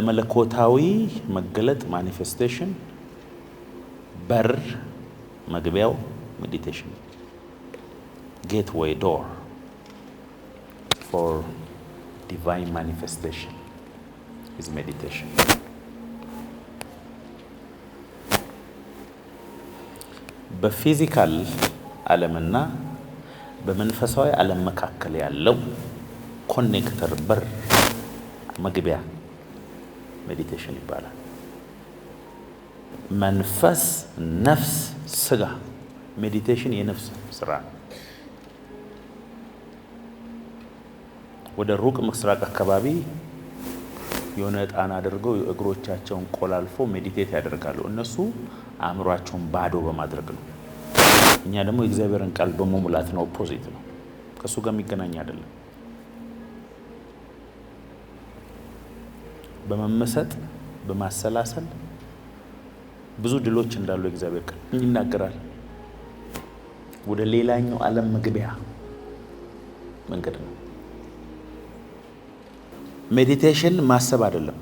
ለመለኮታዊ መገለጥ ማኒፌስቴሽን በር መግቢያው ሜዲቴሽን gateway door for divine manifestation is meditation. በፊዚካል ዓለምና በመንፈሳዊ ዓለም መካከል ያለው ኮኔክተር በር መግቢያ ሜዲቴሽን ይባላል። መንፈስ፣ ነፍስ፣ ስጋ ሜዲቴሽን የነፍስ ስራ ነው። ወደ ሩቅ ምስራቅ አካባቢ የሆነ ዕጣን አድርገው እግሮቻቸውን ቆላልፎ ሜዲቴት ያደርጋሉ። እነሱ አእምሯቸውን ባዶ በማድረግ ነው። እኛ ደግሞ የእግዚአብሔርን ቃል በመሙላት ነው። ኦፖዚት ነው። ከሱ ጋር የሚገናኝ አይደለም። በመመሰጥ በማሰላሰል ብዙ ድሎች እንዳሉ የእግዚአብሔር ቃል ይናገራል። ወደ ሌላኛው ዓለም መግቢያ መንገድ ነው። ሜዲቴሽን ማሰብ አይደለም።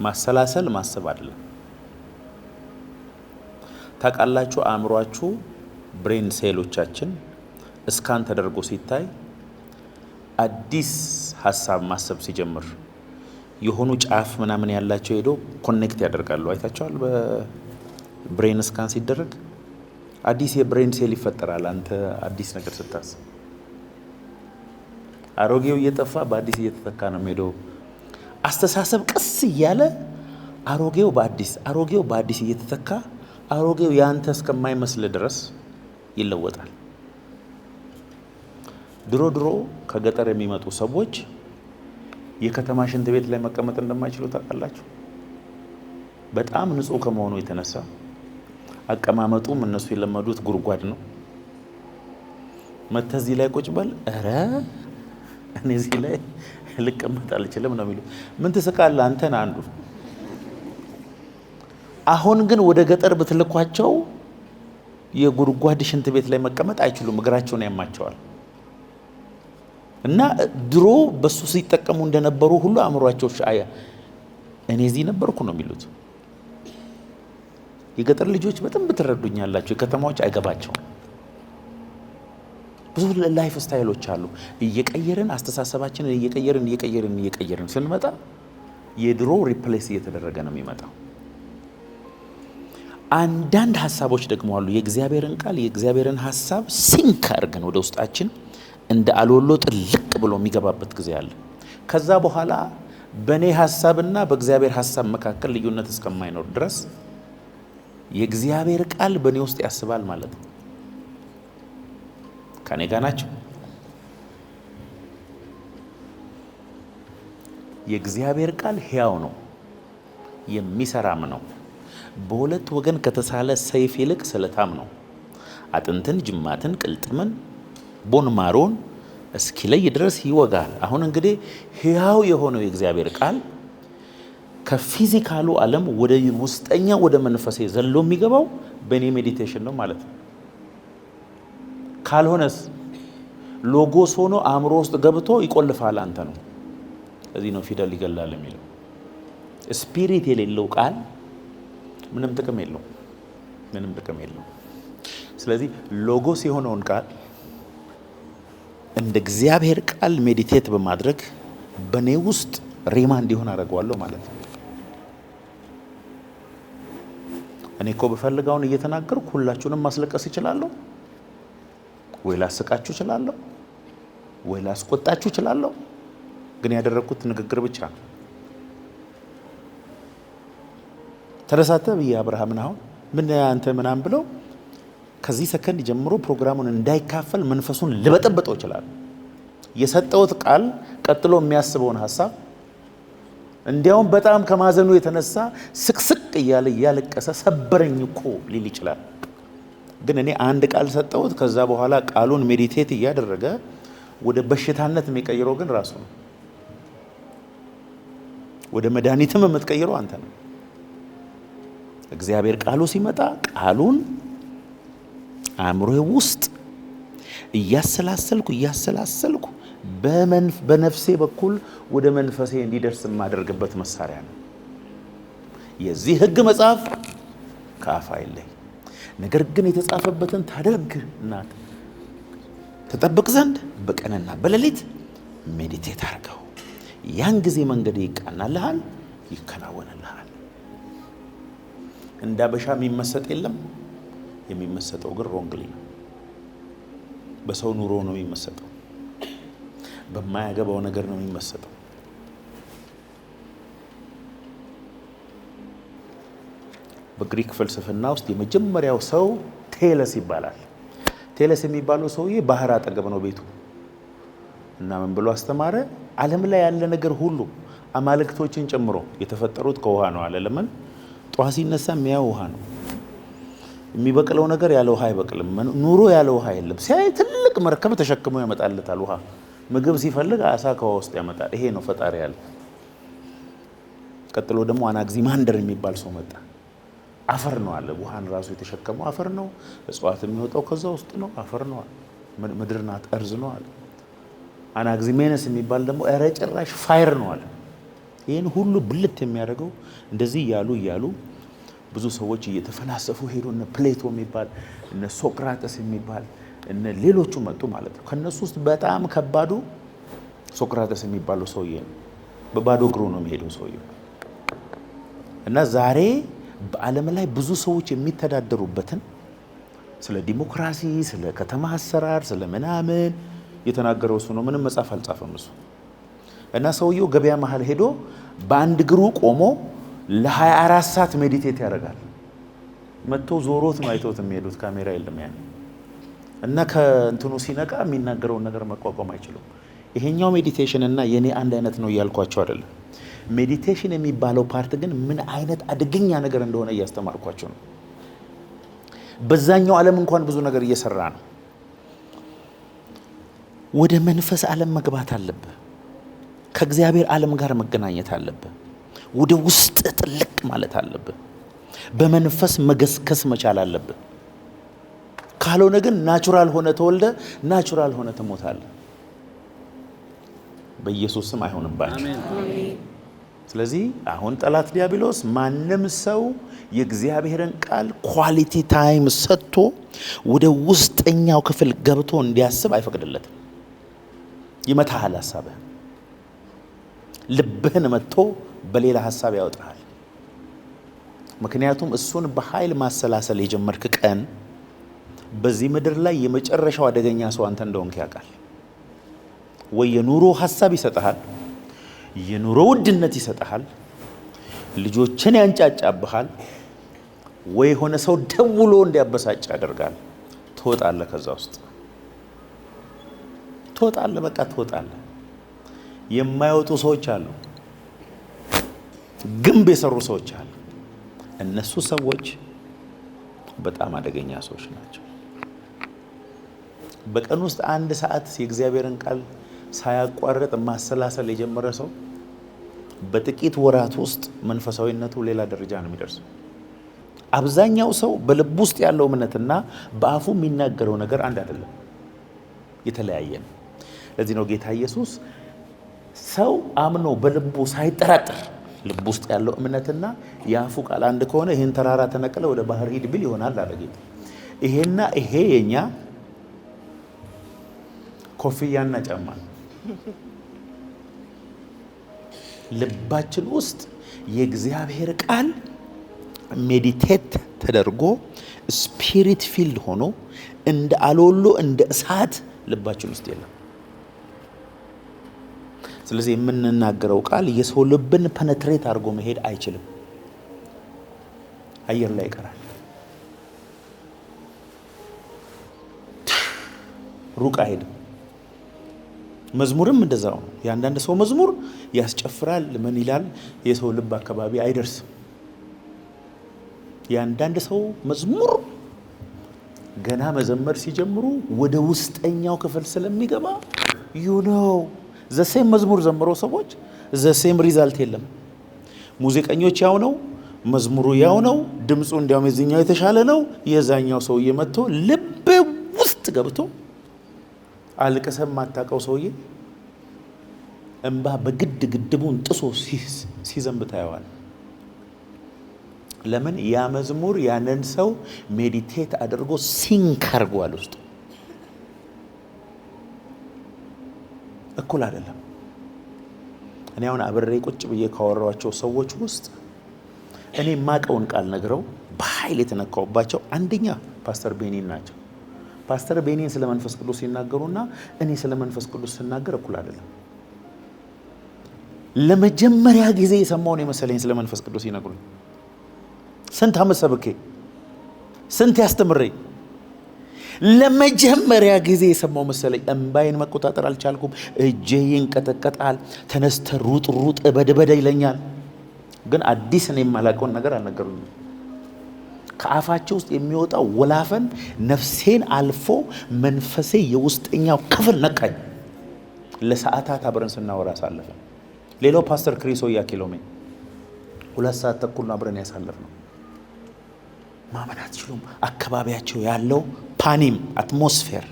ማሰላሰል ማሰብ አይደለም። ታውቃላችሁ፣ አእምሯችሁ ብሬን ሴሎቻችን እስካን ተደርጎ ሲታይ አዲስ ሐሳብ ማሰብ ሲጀምር የሆኑ ጫፍ ምናምን ያላቸው ሄዶ ኮኔክት ያደርጋሉ። አይታችኋል? በብሬን እስካን ሲደረግ አዲስ የብሬን ሴል ይፈጠራል። አንተ አዲስ ነገር ስታስብ አሮጌው እየጠፋ በአዲስ እየተተካ ነው የሚሄደው። አስተሳሰብ ቀስ እያለ አሮጌው በአዲስ እየተተካ አሮጌው ያንተ እስከማይመስል ድረስ ይለወጣል። ድሮ ከገጠር የሚመጡ ሰዎች የከተማ ሽንት ቤት ላይ መቀመጥ እንደማይችሉ ታውቃላችሁ። በጣም ንጹህ ከመሆኑ የተነሳ አቀማመጡም እነሱ የለመዱት ጉድጓድ ነው። መተህ እዚህ ላይ ቁጭ በል፣ ኧረ እኔ እዚህ ላይ ልቀመጥ አልችልም ነው የሚሉ። ምን ትስቃለህ አንተን አንዱ። አሁን ግን ወደ ገጠር ብትልኳቸው የጉድጓድ ሽንት ቤት ላይ መቀመጥ አይችሉም፣ እግራቸውን ያማቸዋል። እና ድሮ በሱ ሲጠቀሙ እንደነበሩ ሁሉ አእምሯቸው ሻያ እኔ እዚህ ነበርኩ ነው የሚሉት። የገጠር ልጆች በጣም ትረዱኛላችሁ፣ የከተማዎች አይገባቸውም። ብዙ ላይፍ ስታይሎች አሉ። እየቀየርን አስተሳሰባችንን እየቀየርን ስንመጣ የድሮ ሪፕሌስ እየተደረገ ነው የሚመጣው። አንዳንድ ሐሳቦች ደግሞ አሉ የእግዚአብሔርን ቃል የእግዚአብሔርን ሐሳብ ሲንክ አድርገን ወደ ውስጣችን እንደ አሎሎ ጥልቅ ብሎ የሚገባበት ጊዜ አለ። ከዛ በኋላ በእኔ ሐሳብና በእግዚአብሔር ሐሳብ መካከል ልዩነት እስከማይኖር ድረስ የእግዚአብሔር ቃል በእኔ ውስጥ ያስባል ማለት ነው። ከኔ ጋር ናቸው። የእግዚአብሔር ቃል ሕያው ነው፣ የሚሰራም ነው። በሁለት ወገን ከተሳለ ሰይፍ ይልቅ ስለታም ነው። አጥንትን፣ ጅማትን፣ ቅልጥምን፣ ቦን ማሮን እስኪለይ ድረስ ይወጋል። አሁን እንግዲህ ሕያው የሆነው የእግዚአብሔር ቃል ከፊዚካሉ ዓለም ወደ ውስጠኛ ወደ መንፈሴ ዘሎ የሚገባው በእኔ ሜዲቴሽን ነው ማለት ነው። ካልሆነስ ሎጎስ ሆኖ አእምሮ ውስጥ ገብቶ ይቆልፋል አንተ ነው። እዚህ ነው ፊደል ይገላል የሚለው። ስፒሪት የሌለው ቃል ምንም ጥቅም የለው። ስለዚህ ሎጎስ የሆነውን ቃል እንደ እግዚአብሔር ቃል ሜዲቴት በማድረግ በኔ ውስጥ ሬማ እንዲሆን አደርገዋለሁ ማለት ነው። እኔ እኮ በፈልጋውን እየተናገርኩ ሁላችሁንም ማስለቀስ እችላለሁ፣ ወይ ላስቃችሁ እችላለሁ፣ ወይ ላስቆጣችሁ እችላለሁ። ግን ያደረኩት ንግግር ብቻ ነው። ተረሳተ ብዬ አብርሃምን አሁን ምን አንተ ምናምን ብለው ከዚህ ሰከንድ ጀምሮ ፕሮግራሙን እንዳይካፈል መንፈሱን ልበጠበጠው ይችላል። የሰጠውት ቃል ቀጥሎ የሚያስበውን ሐሳብ እንዲያውም በጣም ከማዘኑ የተነሳ ስቅስቅ እያለ እያለቀሰ ሰበረኝ እኮ ሊል ይችላል። ግን እኔ አንድ ቃል ሰጠውት። ከዛ በኋላ ቃሉን ሜዲቴት እያደረገ ወደ በሽታነት የሚቀይረው ግን ራሱ ነው። ወደ መድኃኒትም የምትቀይረው አንተ ነው። እግዚአብሔር ቃሉ ሲመጣ ቃሉን አእምሮዬ ውስጥ እያሰላሰልኩ በነፍሴ በኩል ወደ መንፈሴ እንዲደርስ የማደርግበት መሳሪያ ነው። የዚህ ሕግ መጽሐፍ ከአፍ አይለይ፣ ነገር ግን የተጻፈበትን ታደርግና ተጠብቅ ዘንድ በቀንና በሌሊት ሜዲቴት አድርገው። ያን ጊዜ መንገድ ይቃናልሃል፣ ይከናወንልሃል። እንደ አበሻ የሚመሰጥ የለም። የሚመሰጠው ግን ሮንግሊ ነው። በሰው ኑሮ ነው የሚመሰጠው። በማያገባው ነገር ነው የሚመሰጠው። በግሪክ ፍልስፍና ውስጥ የመጀመሪያው ሰው ቴለስ ይባላል። ቴለስ የሚባለው ሰውዬ ባህር አጠገብ ነው ቤቱ እና ምን ብሎ አስተማረ? ዓለም ላይ ያለ ነገር ሁሉ አማልክቶችን ጨምሮ የተፈጠሩት ከውሃ ነው አለ። ለምን? ጠዋት ሲነሳ የሚያየው ውሃ ነው። የሚበቅለው ነገር ያለ ውሃ አይበቅልም። ኑሮ ያለ ውሃ የለም። ሲያይ ትልቅ መርከብ ተሸክሞ ያመጣለታል ውሃ። ምግብ ሲፈልግ አሳ ከውሃ ውስጥ ያመጣል። ይሄ ነው ፈጣሪ ያለ። ቀጥሎ ደግሞ አናግዚማንደር የሚባል ሰው መጣ። አፈር ነው አለ። ውሃን ራሱ የተሸከመው አፈር ነው። እጽዋት የሚወጣው ከዛ ውስጥ ነው። አፈር ነው አለ። ምድር ናት፣ እርዝ ነው አለ። አናግዚሜነስ የሚባል ደግሞ ኧረ ጭራሽ ፋየር ነው አለ። ይህን ሁሉ ብልት የሚያደርገው እንደዚህ እያሉ ብዙ ሰዎች እየተፈላሰፉ ሄዱ። እነ ፕሌቶ የሚባል እነ ሶቅራጠስ የሚባል እነ ሌሎቹ መጡ ማለት ነው። ከነሱ ውስጥ በጣም ከባዱ ሶቅራጠስ የሚባለው ሰውዬ ነው። በባዶ እግሩ ነው የሚሄደው ሰውዬው። እና ዛሬ በዓለም ላይ ብዙ ሰዎች የሚተዳደሩበትን ስለ ዲሞክራሲ፣ ስለ ከተማ አሰራር፣ ስለ ምናምን የተናገረው እሱ ነው። ምንም መጽሐፍ አልጻፈም እሱ። እና ሰውየው ገበያ መሀል ሄዶ በአንድ እግሩ ቆሞ ለ24 ሰዓት ሜዲቴት ያደርጋል። መጥቶ ዞሮት ነው አይተውት የሚሄዱት። ካሜራ የለም ያን። እና ከእንትኑ ሲነቃ የሚናገረውን ነገር መቋቋም አይችሉም። ይሄኛው ሜዲቴሽን እና የኔ አንድ አይነት ነው እያልኳቸው አይደለም። ሜዲቴሽን የሚባለው ፓርት ግን ምን አይነት አደገኛ ነገር እንደሆነ እያስተማርኳቸው ነው። በዛኛው ዓለም እንኳን ብዙ ነገር እየሰራ ነው። ወደ መንፈስ ዓለም መግባት አለብህ። ከእግዚአብሔር ዓለም ጋር መገናኘት አለብህ። ወደ ውስጥ ጥልቅ ማለት አለብህ። በመንፈስ መገስከስ መቻል አለብህ። ካልሆነ ግን ናቹራል ሆነ ተወልደ ናቹራል ሆነ ትሞታለህ። በኢየሱስ ስም አይሆንባችሁ። ስለዚህ አሁን ጠላት ዲያብሎስ ማንም ሰው የእግዚአብሔርን ቃል ኳሊቲ ታይም ሰጥቶ ወደ ውስጠኛው ክፍል ገብቶ እንዲያስብ አይፈቅድለትም። ይመታሃል፣ ሐሳብህን ልብህን መጥቶ በሌላ ሐሳብ ያወጣሃል። ምክንያቱም እሱን በኃይል ማሰላሰል የጀመርክ ቀን በዚህ ምድር ላይ የመጨረሻው አደገኛ ሰው አንተ እንደሆንክ ያውቃል። ወይ የኑሮ ሐሳብ ይሰጥሃል፣ የኑሮ ውድነት ይሰጥሃል፣ ልጆችን ያንጫጫብሃል፣ ወይ የሆነ ሰው ደውሎ እንዲያበሳጭ ያደርጋል። ትወጣለህ፣ ከዛ ውስጥ ትወጣለህ። በቃ ትወጣለህ። የማይወጡ ሰዎች አሉ፣ ግንብ የሰሩ ሰዎች አሉ። እነሱ ሰዎች በጣም አደገኛ ሰዎች ናቸው። በቀን ውስጥ 1 ሰዓት የእግዚአብሔርን ቃል ሳያቋርጥ ማሰላሰል የጀመረ ሰው በጥቂት ወራት ውስጥ መንፈሳዊነቱ ሌላ ደረጃ ነው የሚደርሰው። አብዛኛው ሰው በልብ ውስጥ ያለው እምነትና በአፉ የሚናገረው ነገር አንድ አይደለም፣ የተለያየ ነው። ለዚህ ነው ጌታ ኢየሱስ ሰው አምኖ በልቡ ሳይጠራጠር ልብ ውስጥ ያለው እምነትና የአፉ ቃል አንድ ከሆነ ይህን ተራራ ተነቅለ ወደ ባህር ሂድ ብል ይሆናል አለ ጌታ። ይሄና ይሄ የኛ ኮፍያና ጫማ ልባችን ውስጥ የእግዚአብሔር ቃል ሜዲቴት ተደርጎ ስፒሪት ፊልድ ሆኖ እንደ አሎሎ እንደ እሳት ልባችን ውስጥ የለም። ስለዚህ የምንናገረው ቃል የሰው ልብን ፐነትሬት አድርጎ መሄድ አይችልም። አየር ላይ ይቀራል፣ ሩቅ አይሄድም። መዝሙርም እንደዛው ነው። የአንዳንድ ሰው መዝሙር ያስጨፍራል፣ ምን ይላል፣ የሰው ልብ አካባቢ አይደርስም። የአንዳንድ ሰው መዝሙር ገና መዘመር ሲጀምሩ ወደ ውስጠኛው ክፍል ስለሚገባ ዘሴም መዝሙር ዘምሮ ሰዎች ዘሴም ሪዛልት የለም። ሙዚቀኞች ያው ነው፣ መዝሙሩ ያው ነው፣ ድምፁ እንዲያውም የዚህኛው የተሻለ ነው። የዛኛው ሰውዬ መጥቶ ልብ ውስጥ ገብቶ አልቅሰም ማታቀው ሰውዬ እንባ በግድ ግድቡን ጥሶ ሲዘንብ ታየዋል። ለምን? ያ መዝሙር ያንን ሰው ሜዲቴት አድርጎ ሲንክ አድርጓል ውስጡ። እኩል አይደለም። እኔ አሁን አብሬ ቁጭ ብዬ ካወራኋቸው ሰዎች ውስጥ እኔ ማቀውን ቃል ነግረው በኃይል የተነካውባቸው አንደኛ ፓስተር ቤኒን ናቸው። ፓስተር ቤኒን ስለ መንፈስ ቅዱስ ሲናገሩና እኔ ስለ መንፈስ ቅዱስ ስናገር እኩል አይደለም። ለመጀመሪያ ጊዜ የሰማውን የመሰለኝ ስለ መንፈስ ቅዱስ ይነግሩኝ። ስንት ዓመት ሰብኬ ስንት ያስተምሬ ለመጀመሪያ ጊዜ የሰማው መሰለኝ። እንባዬን መቆጣጠር አልቻልኩም። እጄ ይንቀጠቀጣል። ተነስተ ሩጥ ሩጥ በደበደ ይለኛል። ግን አዲስ እኔ የማላውቀውን ነገር አልነገሩኝም። ከአፋቸው ውስጥ የሚወጣው ወላፈን ነፍሴን አልፎ መንፈሴ የውስጠኛው ክፍል ነካኝ። ለሰዓታት አብረን ስናወራ አሳለፈ። ሌላው ፓስተር ክሪሶ ያኪሎሜ 2 ሰዓት ተኩል ነው አብረን ያሳለፍነው። ማመን አትችሉም። አካባቢያቸው ያለው ፓኒም አትሞስፌር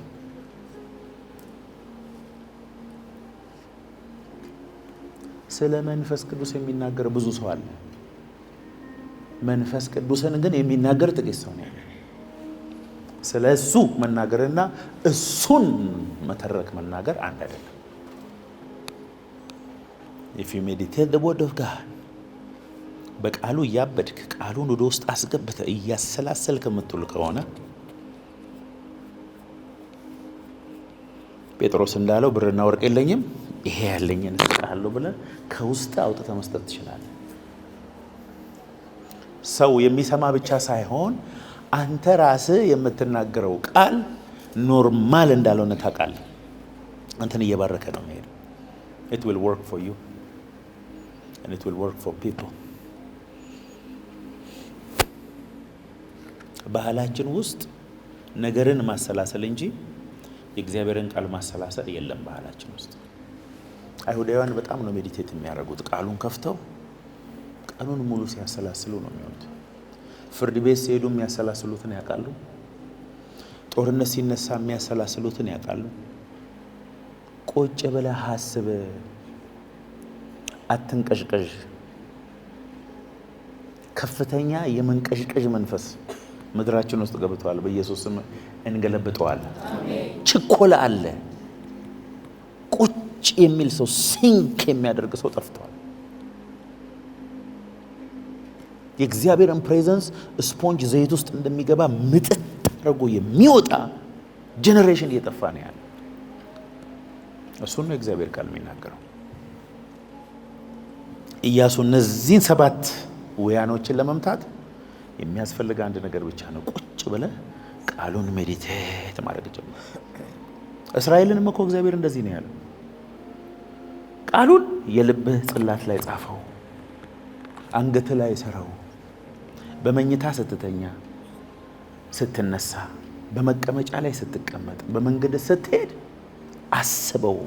ስለ መንፈስ ቅዱስ የሚናገር ብዙ ሰው አለ። መንፈስ ቅዱስን ግን የሚናገር ጥቂት ሰው ነው። ስለ እሱ መናገርና እሱን መተረክ መናገር አንድ አይደለም። if you meditate the word of God በቃሉ እያበድክ ቃሉን ወደ ውስጥ አስገብተ እያሰላሰልክ የምትውል ከሆነ ጴጥሮስ እንዳለው ብርና ወርቅ የለኝም ይሄ ያለኝን እሰጥሃለሁ ብለህ ከውስጥ አውጥተህ መስጠት ትችላለህ። ሰው የሚሰማ ብቻ ሳይሆን አንተ ራስህ የምትናገረው ቃል ኖርማል እንዳልሆነ ታውቃለህ። አንተን እየባረከ ነው የሚሄደው። it will work for you and it will work for people። ባህላችን ውስጥ ነገርን ማሰላሰል እንጂ የእግዚአብሔርን ቃል ማሰላሰል የለም ባህላችን ውስጥ። አይሁዳውያን በጣም ነው ሜዲቴት የሚያደርጉት። ቃሉን ከፍተው ቀኑን ሙሉ ሲያሰላስሉ ነው የሚሆኑት። ፍርድ ቤት ሲሄዱ የሚያሰላስሉትን ያውቃሉ። ጦርነት ሲነሳ የሚያሰላስሉትን ያውቃሉ። ቁጭ ብለህ አስብ፣ አትንቀዥቀዥ። ከፍተኛ የመንቀዥቀዥ መንፈስ ምድራችን ውስጥ ገብቷል። በኢየሱስ ስም እንገለብጠዋለን። ችኮላ አለ። ቁጭ የሚል ሰው ሲንክ የሚያደርግ ሰው ጠፍቷል። የእግዚአብሔርን ፕሬዘንስ ስፖንጅ ዘይት ውስጥ እንደሚገባ ምጥጥ አድርጎ የሚወጣ ጄኔሬሽን እየጠፋ ነው ያለ። እሱን ነው እግዚአብሔር ቃል የሚናገረው። ኢያሱ እነዚህን 7 ወያኖችን ለመምታት የሚያስፈልግ አንድ ነገር ብቻ ነው። ቁጭ ብለህ ቃሉን ሜዲቴት ማድረግ ጀመር። እስራኤልንም እኮ እግዚአብሔር እንደዚህ ነው ያለው። ቃሉን የልብህ ጽላት ላይ ጻፈው፣ አንገት ላይ ሰራው። በመኝታ ስትተኛ፣ ስትነሳ፣ በመቀመጫ ላይ ስትቀመጥ፣ በመንገድ ስትሄድ አስበው፣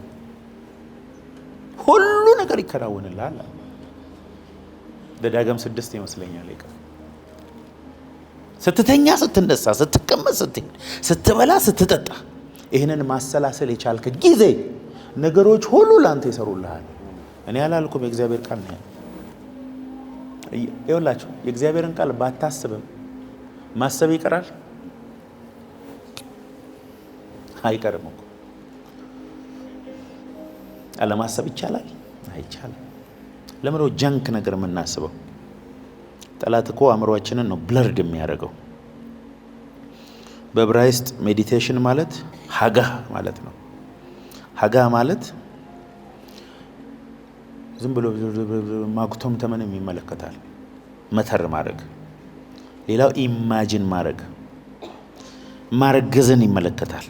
ሁሉ ነገር ይከናወንልሃል። ዘዳግም 6 ይመስለኛል ይቀር። ስትተኛ፣ ስትነሳ፣ ስትቀመጥ፣ ስትሄድ፣ ስትበላ፣ ስትጠጣ ይህንን ማሰላሰል የቻልክ ጊዜ ነገሮች ሁሉ ላንተ ይሰሩልሃል። እኔ አላልኩም፣ የእግዚአብሔር ቃል ነው። ይኸውላችሁ የእግዚአብሔርን ቃል ባታስብም ማሰብ ይቀራል? አይቀርም እኮ። አለማሰብ ይቻላል? አይቻልም። ለምን ነው ጀንክ ነገር የምናስበው? ጠላት እኮ አእምሮአችንን ነው ብለርድ የሚያደርገው። በዕብራይስጥ ሜዲቴሽን ማለት ሀጋ ማለት ነው። ሀጋ ማለት ዝም ብሎ ማጉቶም ተመንም ይመለከታል። መተር ማድረግ። ሌላው ኢማጂን ማድረግ፣ ማረገዝን ይመለከታል።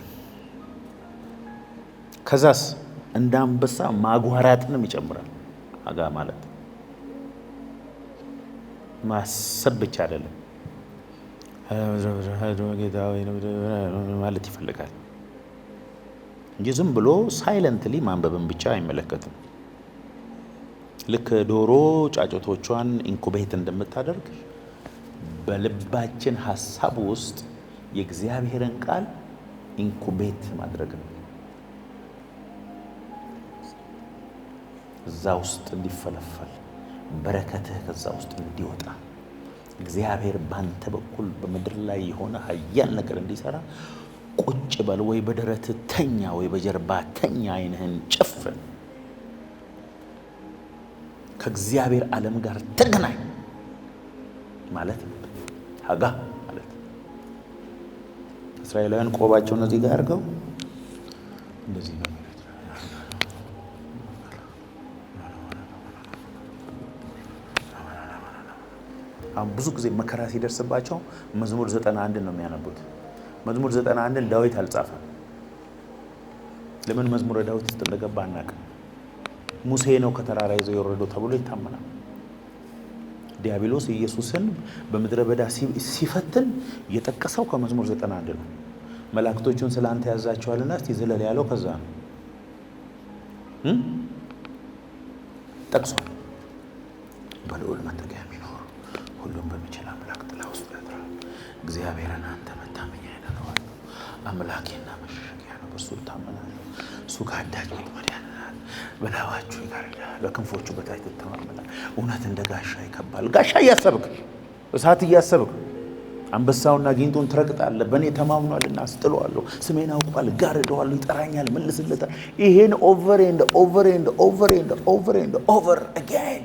ከዛስ እንደ አንበሳ ማጓራጥንም ይጨምራል። ሀጋ ማለት ማሰብ ብቻ አይደለም፣ ማለት ይፈልጋል እንጂ ዝም ብሎ ሳይለንትሊ ማንበብን ብቻ አይመለከትም። ልክ ዶሮ ጫጩቶቿን ኢንኩቤት እንደምታደርግ በልባችን ሐሳብ ውስጥ የእግዚአብሔርን ቃል ኢንኩቤት ማድረግ ነው። እዛ ውስጥ እንዲፈለፈል በረከትህ ከዛ ውስጥ እንዲወጣ እግዚአብሔር ባንተ በኩል በምድር ላይ የሆነ ኃያል ነገር እንዲሰራ ቁጭ በል ወይ በደረት ተኛ ወይ በጀርባ ተኛ፣ አይንህን ጨፍን፣ ከእግዚአብሔር ዓለም ጋር ተገናኝ ማለት ነው። ሀጋ ማለት እስራኤላውያን ቆባቸውን እዚህ ጋር አድርገው እንደዚህ ነው። አሁን ብዙ ጊዜ መከራ ሲደርስባቸው መዝሙር 91 ነው የሚያነቡት። መዝሙር 91 ዳዊት አልጻፈም። ለምን መዝሙረ ዳዊት ውስጥ እንደገባ አናውቅም። ሙሴ ነው ከተራራ ይዞ የወረደው ተብሎ ይታመናል። ዲያብሎስ ኢየሱስን በምድረ በዳ ሲፈትን የጠቀሰው ከመዝሙር 91 ነው። መላእክቶቹን ስላንተ ያዛቸዋልና እስቲ ዝለል ያለው ከዛ ነው ጠቅሷል። በልዑል መጠጊያ የሚኖር ሁሉም በሚችል አምላክ ጥላ ውስጥ ያድራል። እግዚአብሔርን አንተ መታመኛዬ ነው፣ አምላኬና መሸሸጊያ ነው፣ በእርሱ እታመናለሁ። እሱ ጋዳጅ ወጥመድ ያነሳል፣ በላያችሁ ይጋርዳል፣ በክንፎቹ በታች ትተማመናል። እውነት እንደ ጋሻ ይከባል። ጋሻ እያሰብክ እሳት እያሰብክ አንበሳውና ጊንጡን ትረግጣለህ። በእኔ ተማምኗልና አስጥለዋለሁ፣ ስሜን አውቋል፣ ጋርደዋለሁ፣ ይጠራኛል፣ መልስለታል። ይሄን ኦቨር ኤንድ ኦቨር ኤንድ ኦቨር ኤንድ ኦቨር ኤንድ ኦቨር አጋን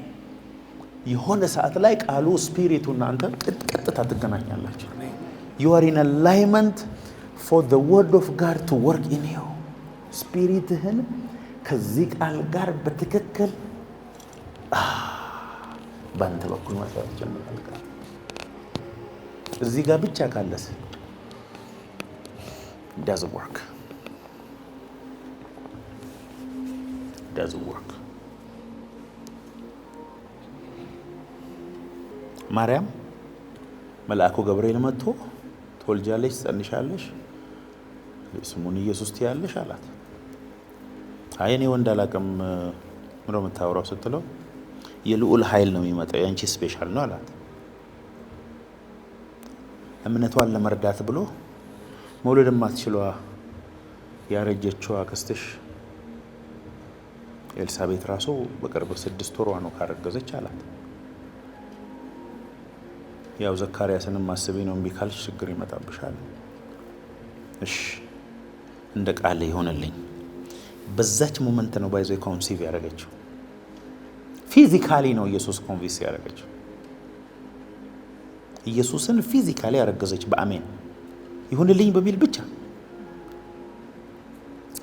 የሆነ ሰዓት ላይ ቃሉ ስፒሪቱ እናንተ ቀጥታ ትገናኛላችሁ። you are in alignment for the word of God to work in you። ስፒሪትህን ከዚህ ቃል ጋር በትክክል ባንተ በኩል መስራት ጀምራል። እዚህ ጋር ብቻ ካለስ doesn't work ማርያም መልአኩ ገብርኤል መጥቶ ትወልጃለሽ፣ ትጸንሻለሽ፣ ስሙን ኢየሱስ ትያለሽ አላት። አይ እኔ ወንድ አላውቅም ምሮ የምታወራው ስትለው የልዑል ኃይል ነው የሚመጣው፣ ያንቺ ስፔሻል ነው አላት። እምነቷን ለመርዳት ብሎ መውለድ የማትችሏ ያረጀችው አክስትሽ ኤልሳቤት ራሱ በቅርብ 6 ወሯ ነው ካረገዘች አላት። ያው ዘካርያስንም ማስቢ ነው እምቢ ካልሽ ችግር ይመጣብሻል። እሺ እንደ ቃል ይሆነልኝ። በዛች ሞመንት ነው ባይዞ ኮንሲቭ ያደረገችው። ፊዚካሊ ነው ኢየሱስ ኮንቪንስ ያደረገችው። ኢየሱስን ፊዚካሊ ያረገዘች በአሜን ይሁንልኝ በሚል ብቻ።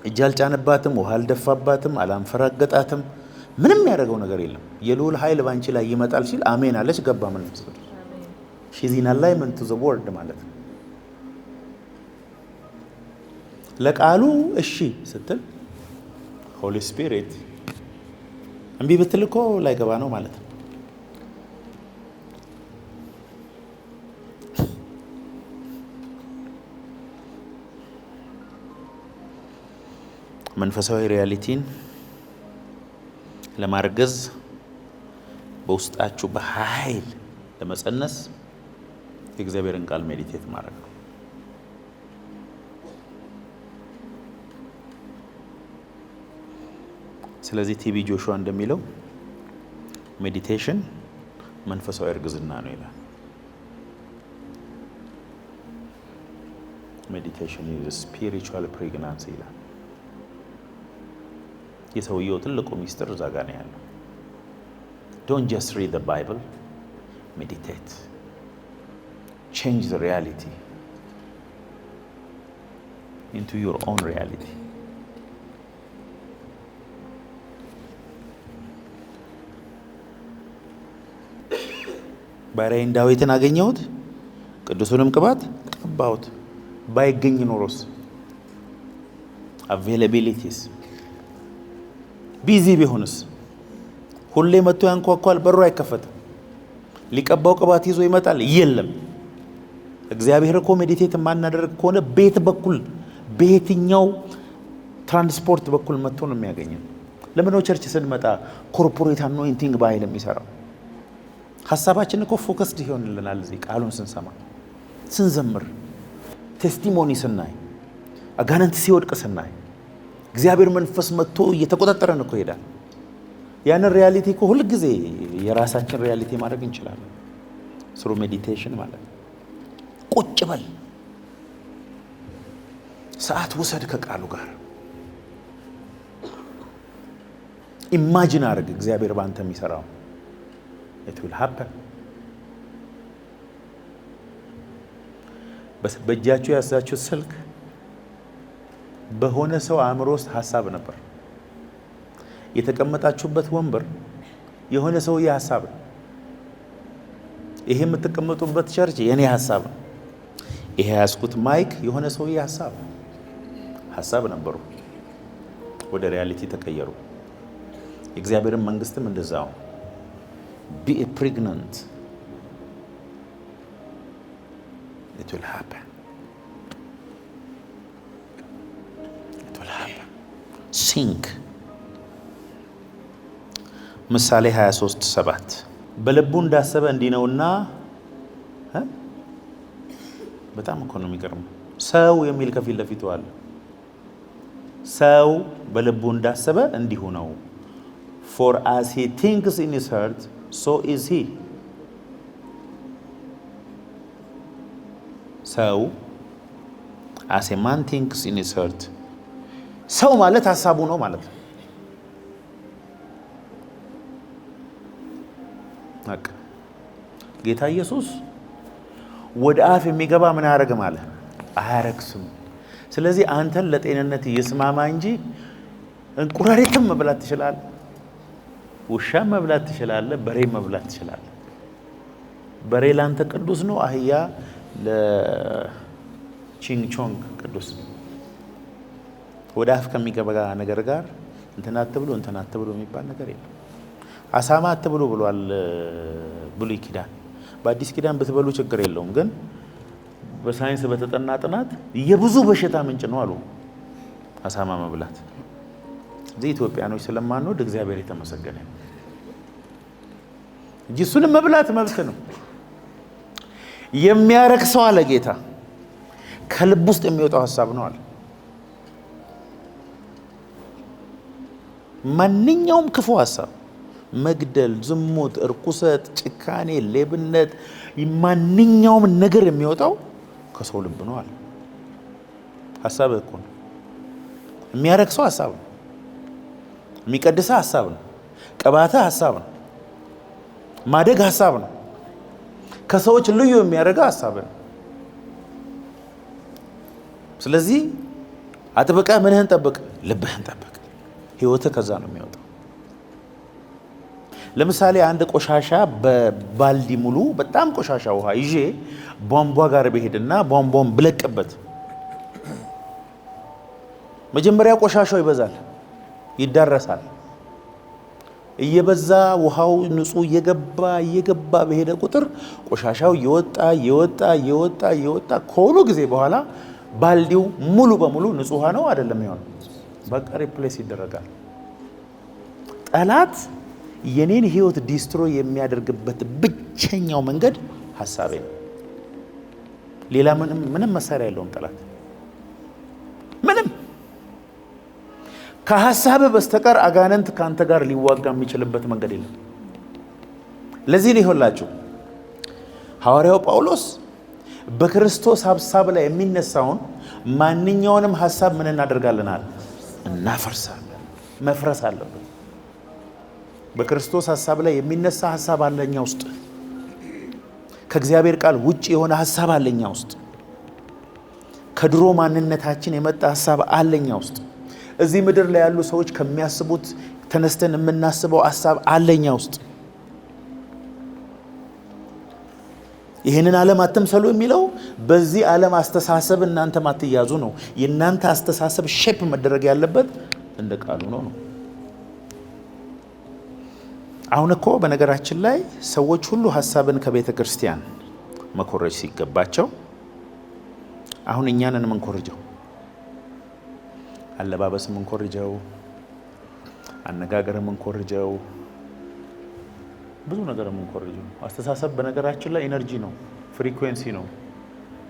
እጅ አልጫነባትም፣ ውሃ አልደፋባትም፣ አላንፈራገጣትም። ምንም ያደረገው ነገር የለም። የልዑል ኃይል ባንቺ ላይ ይመጣል ሲል አሜን አለች፣ ገባ መንፈስ ቅዱስ። she's in alignment to the word ማለት ነው። ለቃሉ እሺ ስትል ሆሊ ስፒሪት እምቢ ብትል እኮ ላይገባ ነው ማለት ነው። መንፈሳዊ ሪያሊቲን ለማርገዝ በውስጣችሁ በኃይል ለመጸነስ የእግዚአብሔርን ቃል ሜዲቴት ማድረግ ነው። ስለዚህ ቲቢ ጆሹዋ እንደሚለው ሜዲቴሽን መንፈሳዊ እርግዝና ነው ይላል። ሜዲቴሽን ኢዝ ስፒሪቹዋል ፕሬግናንሲ ይላል። የሰውየው ትልቁ ሚስጥር እዛ ጋር ነው ያለው። ዶንት ጀስት ሪድ ዘ ባይብል፣ ሜዲቴት። change the reality into your own reality። ባሪያዬን ዳዊትን አገኘሁት፣ ቅዱሱንም ቅባት ቀባሁት። ባይገኝ ኖሮስ availabilities ቢዚ ቢሆንስ? ሁሌ መጥቶ ያንኳኳል፣ በሩ አይከፈትም። ሊቀባው ቅባት ይዞ ይመጣል፣ የለም። እግዚአብሔር እኮ ሜዲቴት የማናደርግ ከሆነ ቤት በኩል በየትኛው ትራንስፖርት በኩል መጥቶ ነው የሚያገኘን? ለምን ነው ቸርች ስንመጣ ኮርፖሬት አኖይንቲንግ ባይል የሚሰራው? ሐሳባችን እኮ ፎከስድ ይሆንልናል። እዚህ ቃሉን ስንሰማ፣ ስንዘምር፣ ቴስቲሞኒ ስናይ፣ አጋንንት ሲወድቅ ስናይ፣ እግዚአብሔር መንፈስ መጥቶ እየተቆጣጠረን እኮ ይሄዳል። ያንን ሪያሊቲ እኮ ሁሉ ጊዜ የራሳችን ሪያሊቲ ማድረግ እንችላለን። ስሩ ሜዲቴሽን ማለት ቁጭ በል ሰዓት ውሰድ ከቃሉ ጋር ኢማጂን አድርግ እግዚአብሔር ባንተ የሚሰራው it will happen። በእጃችሁ ያዛችሁ ስልክ በሆነ ሰው አእምሮ ውስጥ ሐሳብ ነበር። የተቀመጣችሁበት ወንበር የሆነ ሰውዬ ሐሳብ ነው። ይሄ የምትቀመጡበት ቸርች የኔ ሐሳብ ነው። ይሄ ያስኩት ማይክ የሆነ ሰውዬ ሐሳብ ነበሩ፣ ወደ ሪያሊቲ ተቀየሩ። የእግዚአብሔርን መንግስትም እንደዛው be pregnant it will happen sink ምሳሌ 23:7 በልቡ እንዳሰበ እንዲህ ነውና በጣም እኮ ነው የሚገርመው። ሰው የሚል ከፊት ለፊቱ አለ። ሰው በልቡ እንዳሰበ እንዲሁ ነው። for as he thinks in his heart so is he። ሰው as a man thinks in his heart ሰው ማለት ሐሳቡ ነው ማለት ነው። ጌታ ኢየሱስ ወደ አፍ የሚገባ ምን ያደርግ ማለት አያረክስም። ስለዚህ አንተን ለጤንነት ይስማማ እንጂ እንቁራሪትም መብላት ትችላለህ፣ ውሻ መብላት ትችላለህ፣ በሬ መብላት ትችላለህ። በሬ ላንተ ቅዱስ ነው፣ አህያ ለቺንግቾንግ ቅዱስ ነው። ወደ አፍ ከሚገባ ነገር ጋር እንትና አትብሉ የሚባል ነገር የለም። አሳማ አትብሉ ብሏል ብሉይ ኪዳን። በአዲስ ኪዳን ብትበሉ ችግር የለውም፣ ግን በሳይንስ በተጠና ጥናት የብዙ በሽታ ምንጭ ነው አሉ አሳማ መብላት። እዚህ ኢትዮጵያኖች ስለማንወድ እግዚአብሔር የተመሰገነ እንጂ እሱንም መብላት መብት ነው። የሚያረክሰው አለ ጌታ ከልብ ውስጥ የሚወጣው ሐሳብ ነው አለ። ማንኛውም ክፉ ሐሳብ፣ መግደል፣ ዝሙት፣ እርኩሰት፣ ጭካኔ፣ ሌብነት፣ ማንኛውም ነገር የሚወጣው ከሰው ልብ ነው አለ። ሐሳብ እኮ ነው የሚያረክሰው ሐሳብ ነው። የሚቀድሰው ሐሳብ ነው። ቅባታ ሐሳብ ነው። ማደግ ሐሳብ ነው። ከሰዎች ልዩ የሚያደርገው ሐሳብ ነው። ስለዚህ አጥብቀህ ምንህን ጠብቅ? ልብህን ጠብቅ። ህይወትህ ከዛ ነው የሚወጣው። ለምሳሌ አንድ ቆሻሻ በባልዲ ሙሉ በጣም ቆሻሻ ውሃ ይዤ ቧንቧ ጋር ብሄድና ቧንቧን ብለቅበት መጀመሪያ ቆሻሻው ይበዛል፣ ይዳረሳል። እየበዛ ውሃው ንጹህ እየገባ በሄደ ቁጥር ቆሻሻው እየወጣ ከሆነ ጊዜ በኋላ ባልዲው ሙሉ በሙሉ ንጹህ ውሃ ነው አይደለም ይሆን? በቃ ሪፕሌስ ይደረጋል። ጠላት የኔን ህይወት ዲስትሮይ የሚያደርግበት ብቸኛው መንገድ ሐሳቤ ነው። ሌላ ምንም መሳሪያ የለውም ጠላት። ምንም ከሐሳብ በስተቀር አጋንንት ካንተ ጋር ሊዋጋ የሚችልበት መንገድ የለም። ለዚህ ነው ይሆንላችሁ ሐዋርያው ጳውሎስ በክርስቶስ ሐሳብ ላይ የሚነሳውን ማንኛውንም ሐሳብ ምን እናደርጋለናል? እናፈርሳለን። መፍረስ አለበት። በክርስቶስ ሐሳብ ላይ የሚነሳ ሐሳብ አለኛ ውስጥ፣ ከእግዚአብሔር ቃል ውጪ የሆነ ሐሳብ አለኛ ውስጥ፣ ከድሮ ማንነታችን የመጣ ሐሳብ አለኛ ውስጥ፣ እዚህ ምድር ላይ ያሉ ሰዎች ከሚያስቡት ተነስተን የምናስበው ሐሳብ አለኛ ውስጥ። ይህንን ዓለም አትምሰሉ የሚለው በዚህ ዓለም አስተሳሰብ እናንተ ማትያዙ ነው። የእናንተ አስተሳሰብ ሼፕ መደረግ ያለበት እንደ ቃሉ ነው። አሁን እኮ በነገራችን ላይ ሰዎች ሁሉ ሐሳብን ከቤተ ክርስቲያን መኮረጅ ሲገባቸው አሁን እኛንን የምንኮርጀው፣ አለባበስ የምንኮርጀው፣ አነጋገር የምንኮርጀው፣ ብዙ ነገር የምንኮርጀው። አስተሳሰብ በነገራችን ላይ ኢነርጂ ነው፣ ፍሪኩዌንሲ ነው።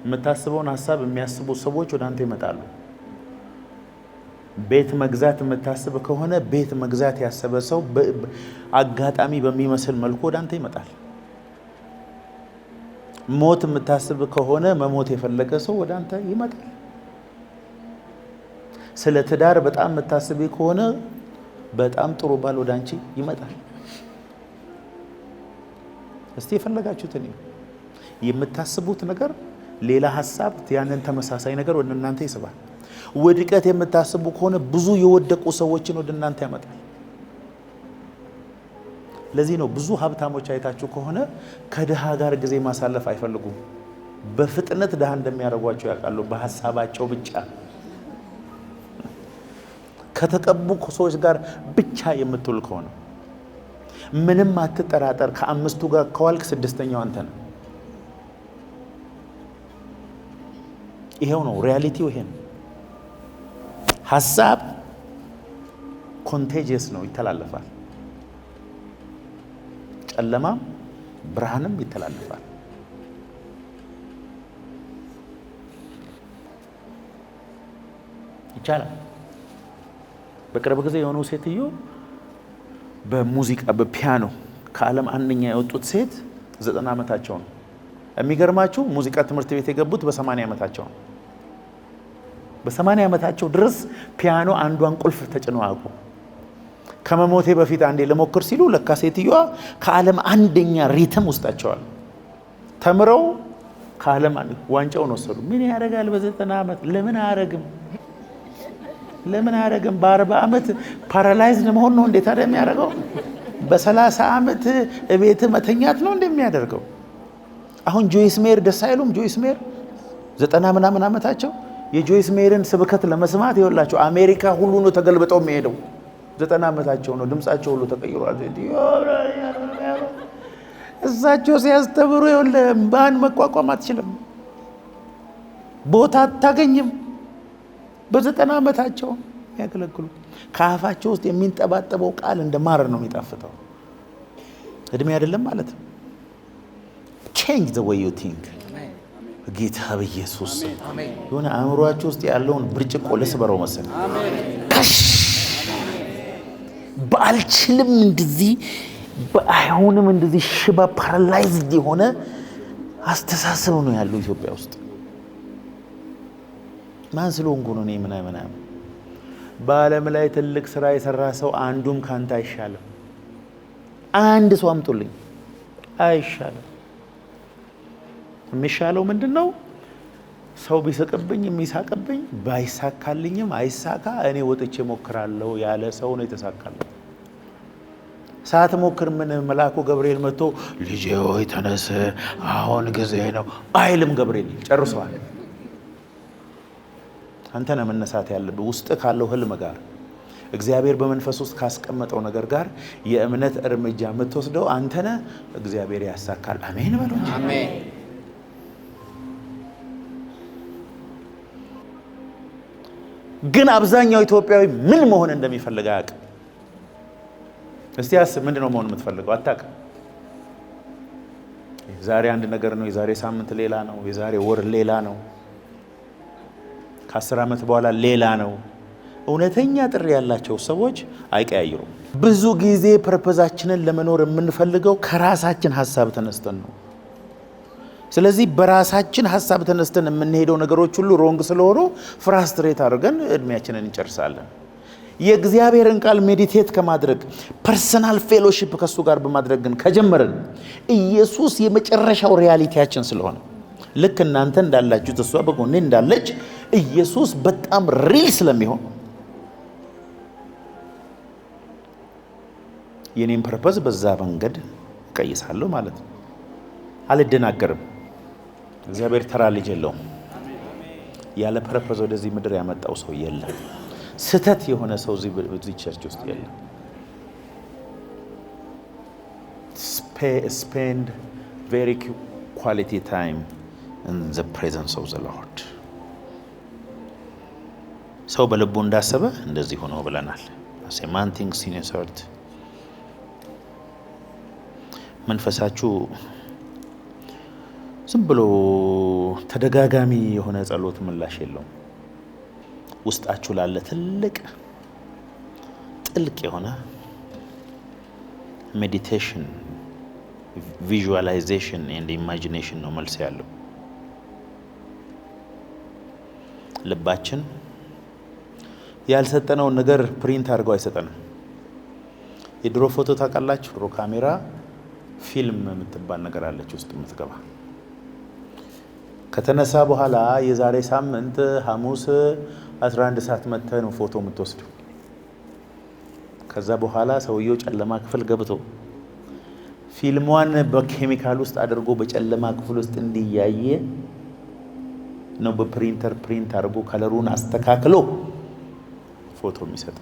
የምታስበውን ሐሳብ የሚያስቡ ሰዎች ወደ አንተ ይመጣሉ። ቤት መግዛት የምታስብ ከሆነ ቤት መግዛት ያሰበ ሰው አጋጣሚ በሚመስል መልኩ ወደ አንተ ይመጣል። ሞት የምታስብ ከሆነ መሞት የፈለገ ሰው ወደ አንተ ይመጣል። ስለ ትዳር በጣም የምታስብ ከሆነ በጣም ጥሩ ባል ወደ አንቺ ይመጣል። እስቲ የፈለጋችሁትን የምታስቡት ነገር ሌላ ሐሳብ ያንን ተመሳሳይ ነገር ወደ እናንተ ይስባል። ውድቀት የምታስቡ ከሆነ ብዙ የወደቁ ሰዎችን ወደ እናንተ ያመጣል። ለዚህ ነው ብዙ ሀብታሞች አይታችሁ ከሆነ ከድሃ ጋር ጊዜ ማሳለፍ አይፈልጉም። በፍጥነት ድሃ እንደሚያደርጓቸው ያውቃሉ፣ በሐሳባቸው ብቻ። ከተቀቡ ሰዎች ጋር ብቻ የምትውል ከሆነ ምንም አትጠራጠር፣ ከአምስቱ ጋር ከዋልክ ስድስተኛው አንተ ነው። ይሄው ነው ሪያሊቲው። ይሄ ነው ሐሳብ ኮንቴጂየስ ነው፣ ይተላለፋል። ጨለማም ብርሃንም ይተላለፋል። ይቻላል። በቅርብ ጊዜ የሆኑ ሴትዮ በሙዚቃ በፒያኖ ከዓለም አንደኛ የወጡት ሴት 90 ዓመታቸው ነው። የሚገርማችሁ ሙዚቃ ትምህርት ቤት የገቡት በ80 ዓመታቸው ነው። በ80 ዓመታቸው ድረስ ፒያኖ አንዷን ቁልፍ ተጭነው አቁ ከመሞቴ በፊት አንዴ ለሞክር ሲሉ ለካ ሴትዮዋ ከዓለም አንደኛ ሪትም ውስጣቸዋል። ተምረው ከዓለም ዋንጫውን ወሰዱ። ምን ያደርጋል በ90 ዓመት? ለምን አያረግም? በ40 ዓመት ፓራላይዝድ መሆን ነው እንዴት ታዲያ የሚያደርገው? በ30 ዓመት እቤት መተኛት ነው እንደሚያደርገው። አሁን ጆይስ ሜር ደስ አይሉም? ጆይስ ሜር 90 ምናምን ዓመታቸው የጆይስ ሜርን ስብከት ለመስማት ይወላቸው አሜሪካ ሁሉ ነው ተገልብጠው የሚሄደው። 90 ዓመታቸው ነው። ድምጻቸው ሁሉ ተቀይሯል። እዛቸው ሲያስተምሩ ይወለ ባን መቋቋም አትችልም፣ ቦታ አታገኝም። በ90 ዓመታቸው ያገለግሉ። ከአፋቸው ውስጥ የሚንጠባጠበው ቃል እንደ ማር ነው የሚጣፍጠው። እድሜ አይደለም ማለት ነው። change the way you think ጌታ በኢየሱስ የሆነ አእምሮአችሁ ውስጥ ያለውን ብርጭቆ ልስበረው መሰል። በአልችልም እንደዚህ በአይሆንም እንደዚህ ሽባ ፓራላይዝድ የሆነ አስተሳሰብ ነው ያለው ኢትዮጵያ ውስጥ። ማን ስለሆንኩ ነው እኔ ምናምን? በዓለም ላይ ትልቅ ስራ የሰራ ሰው አንዱም ካንተ አይሻልም። አንድ ሰው አምጡልኝ፣ አይሻልም። የሚሻለው ምንድነው? ሰው ቢስቅብኝ የሚሳቅብኝ፣ ባይሳካልኝም አይሳካ እኔ ወጥቼ ሞክራለሁ ያለ ሰው ነው የተሳካለው። ሳትሞክር ምን መልአኩ ገብርኤል መጥቶ ልጄ ሆይ ተነስ አሁን ጊዜ ነው አይልም። ገብርኤል ጨርሷል። አንተ ነህ መነሳት ያለብህ ውስጥ ካለው ህልም ጋር እግዚአብሔር በመንፈስ ውስጥ ካስቀመጠው ነገር ጋር የእምነት እርምጃ የምትወስደው አንተ ነህ። እግዚአብሔር ያሳካል። አሜን በሉ። አሜን። ግን አብዛኛው ኢትዮጵያዊ ምን መሆን እንደሚፈልግ አያውቅም። እስቲ አስብ፣ ምንድነው መሆን የምትፈልገው? አታውቅም። ዛሬ አንድ ነገር ነው፣ የዛሬ ሳምንት ሌላ ነው፣ የዛሬ ወር ሌላ ነው፣ ከ10 ዓመት በኋላ ሌላ ነው። እውነተኛ ጥሪ ያላቸው ሰዎች አይቀያይሩም። ብዙ ጊዜ ፐርፐዛችንን ለመኖር የምንፈልገው ከራሳችን ሐሳብ ተነስተን ነው። ስለዚህ በራሳችን ሐሳብ ተነስተን የምንሄደው ነገሮች ሁሉ ሮንግ ስለሆኑ ፍራስትሬት አድርገን እድሜያችንን እንጨርሳለን። የእግዚአብሔርን ቃል ሜዲቴት ከማድረግ ፐርሰናል ፌሎሺፕ ከሱ ጋር በማድረግ ግን ከጀመርን ኢየሱስ የመጨረሻው ሪያሊቲያችን ስለሆነ ልክ እናንተ እንዳላችሁ ተስፋ በጎኔ እንዳለች ኢየሱስ በጣም ሪል ስለሚሆን የኔን ፐርፐዝ በዛ መንገድ ቀይሳለሁ ማለት ነው። አልደናገርም። እግዚአብሔር ተራ ልጅ የለውም። ያለ ፐርፐዝ ወደዚህ ምድር ያመጣው ሰው የለም። ስተት የሆነ ሰው እዚህ ቸርች ውስጥ የለም። spend very quality time in the presence of the Lord። ሰው በልቡ እንዳሰበ እንደዚህ ሆኖ ብለናል። man thinks in his heart። መንፈሳችሁ ዝም ብሎ ተደጋጋሚ የሆነ ጸሎት ምላሽ የለውም። ውስጣችሁ ላለ ትልቅ ጥልቅ የሆነ ሜዲቴሽን ቪዥዋላይዜሽን ኤንድ ኢማጂኔሽን ነው መልስ ያለው። ልባችን ያልሰጠነውን ነገር ፕሪንት አድርገው አይሰጠንም። የድሮ ፎቶ ታውቃላችሁ? ድሮ ካሜራ ፊልም የምትባል ነገር አለች ውስጥ የምትገባ ከተነሳ በኋላ የዛሬ ሳምንት ሐሙስ 11 ሰዓት መጥተህ ነው ፎቶ የምትወስደው። ከዛ በኋላ ሰውየው ጨለማ ክፍል ገብቶ ፊልሟን በኬሚካል ውስጥ አድርጎ በጨለማ ክፍል ውስጥ እንዲያየ ነው በፕሪንተር ፕሪንት አድርጎ ከለሩን አስተካክሎ ፎቶ የሚሰጥ።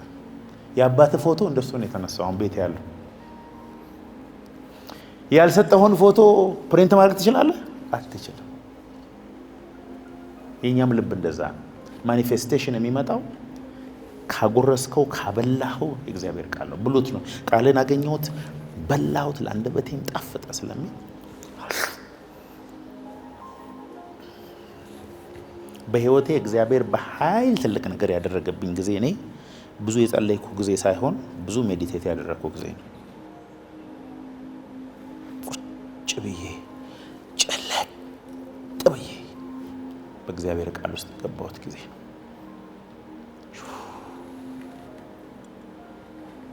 የአባት ፎቶ እንደሱ ነው የተነሳው ቤት ያለው። ያልሰጠውን ፎቶ ፕሪንት ማድረግ ትችላለህ? አትችልም። የኛም ልብ እንደዛ ነው። ማኒፌስቴሽን የሚመጣው ካጎረስከው ካበላኸው የእግዚአብሔር ቃል ነው። ብሉት ነው ቃልን አገኘሁት በላሁት ለአንደበቴም ጣፈጠ ስለሚል በህይወቴ እግዚአብሔር በኃይል ትልቅ ነገር ያደረገብኝ ጊዜ እኔ ብዙ የጸለይኩ ጊዜ ሳይሆን ብዙ ሜዲቴት ያደረግኩ ጊዜ ነው። ቁጭ ብዬ ጨለጥ ብዬ በእግዚአብሔር ቃል ውስጥ የገባሁት ጊዜ ነው።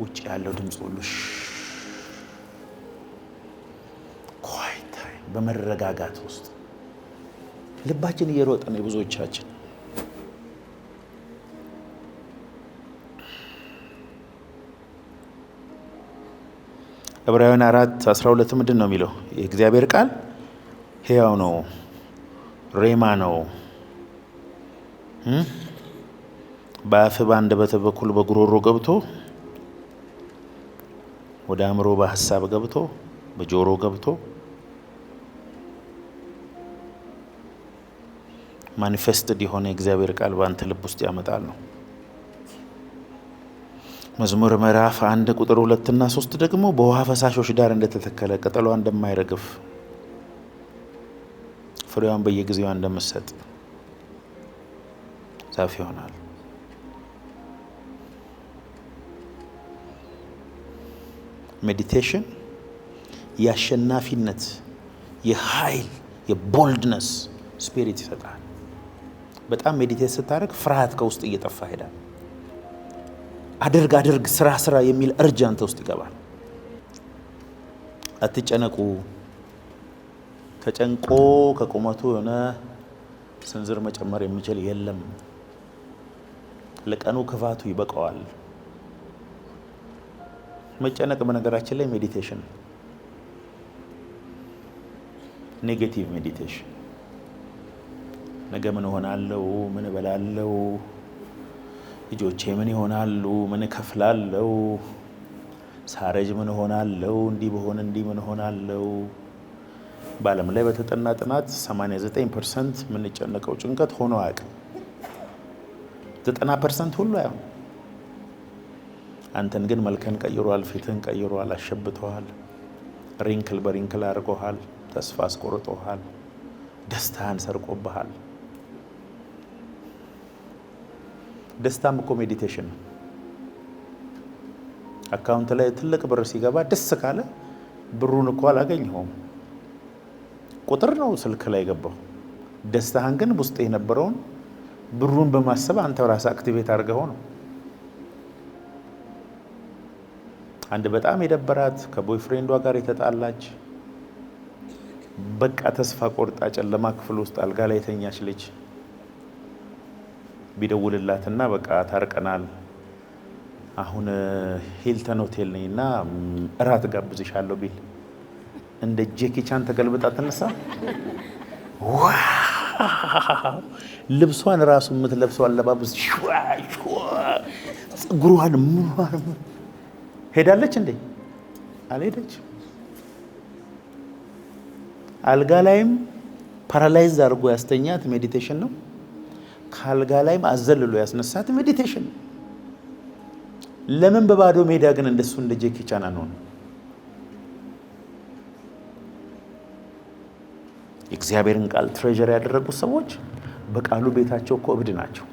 ውጭ ያለው ድምፅ ሁሉ ኳይት ታይም በመረጋጋት ውስጥ ልባችን እየሮጠ ነው የብዙዎቻችን። ዕብራውያን 4:12 ምንድን ነው የሚለው? የእግዚአብሔር ቃል ሕያው ነው፣ ሬማ ነው፣ በአፍ በአንደበት በኩል በጉሮሮ ገብቶ ወደ አእምሮ በሀሳብ ገብቶ በጆሮ ገብቶ ማኒፌስትድ የሆነ የእግዚአብሔር ቃል በአንተ ልብ ውስጥ ያመጣል ነው። መዝሙር ምዕራፍ 1 ቁጥር 2 እና 3 ደግሞ በውሃ ፈሳሾች ዳር እንደተተከለ ቅጠሏ እንደማይረግፍ ፍሬዋን በየጊዜዋ እንደምትሰጥ ዛፍ ይሆናል። ሜዲቴሽን የአሸናፊነት የኃይል የቦልድነስ ስፒሪት ይሰጣል። በጣም ሜዲቴት ስታደርግ ፍርሃት ከውስጥ እየጠፋ ሄዳል። አድርግ ስራ የሚል እርጅ አንተ ውስጥ ይገባል። አትጨነቁ። ተጨንቆ ከቁመቱ የሆነ ስንዝር መጨመር የሚችል የለም። ለቀኑ ክፋቱ ይበቃዋል። መጨነቅ በነገራችን ላይ ሜዲቴሽን ኔጌቲቭ ሜዲቴሽን ነገ ምን ሆናለው፣ ምን እበላለው፣ ልጆቼ ምን ይሆናሉ፣ ምን እከፍላለው፣ ሳረጅ ምን ሆናለው፣ እንዲህ በሆነ እንዲህ ምን ሆናለው። በዓለም ላይ በተጠና ጥናት 89% የምንጨነቀው ጭንቀት ሆኖ አያውቅም። 90% ሁሉ አይሆን። አንተን ግን መልከን ቀይሯል፣ ፊትህን ቀይሯል፣ አሸብተዋል፣ ሪንክል በሪንክል አድርጎሃል፣ ተስፋ አስቆርጦሃል፣ ደስታህን ሰርቆብሃል። ደስታም እኮ ሜዲቴሽን ነው። አካውንት ላይ ትልቅ ብር ሲገባ ደስ ካለ ብሩን እኮ አላገኘኸውም፣ ቁጥር ነው ስልክ ላይ ገባው። ደስታህን ግን ውስጥ የነበረውን ብሩን በማሰብ አንተ ራስህ አክቲቬት አድርገው ነው። አንድ በጣም የደበራት ከቦይፍሬንዷ ጋር የተጣላች በቃ ተስፋ ቆርጣ ጨለማ ክፍል ውስጥ አልጋ ላይ የተኛች ልጅ ቢደውልላትና በቃ ታርቀናል፣ አሁን ሂልተን ሆቴል ነኝና እራት ጋብዝሻለሁ ቢል እንደ ጄኪ ቻን ተገልብጣ ተነሳ። ልብሷን ራሱ የምትለብሰው አለባበስ ፀጉሯን ሄዳለች እንዴ? አልሄደች። አልጋ ላይም ፓራላይዝ አድርጎ ያስተኛት ሜዲቴሽን ነው። ከአልጋ ላይም አዘልሎ ያስነሳት ሜዲቴሽን ነው። ለምን በባዶ ሜዳ ግን እንደሱ እንደ ጄኪ ቻን አንሆን? የእግዚአብሔርን ቃል ትሬዠር ያደረጉ ሰዎች በቃሉ ቤታቸው እኮ እብድ ናቸው።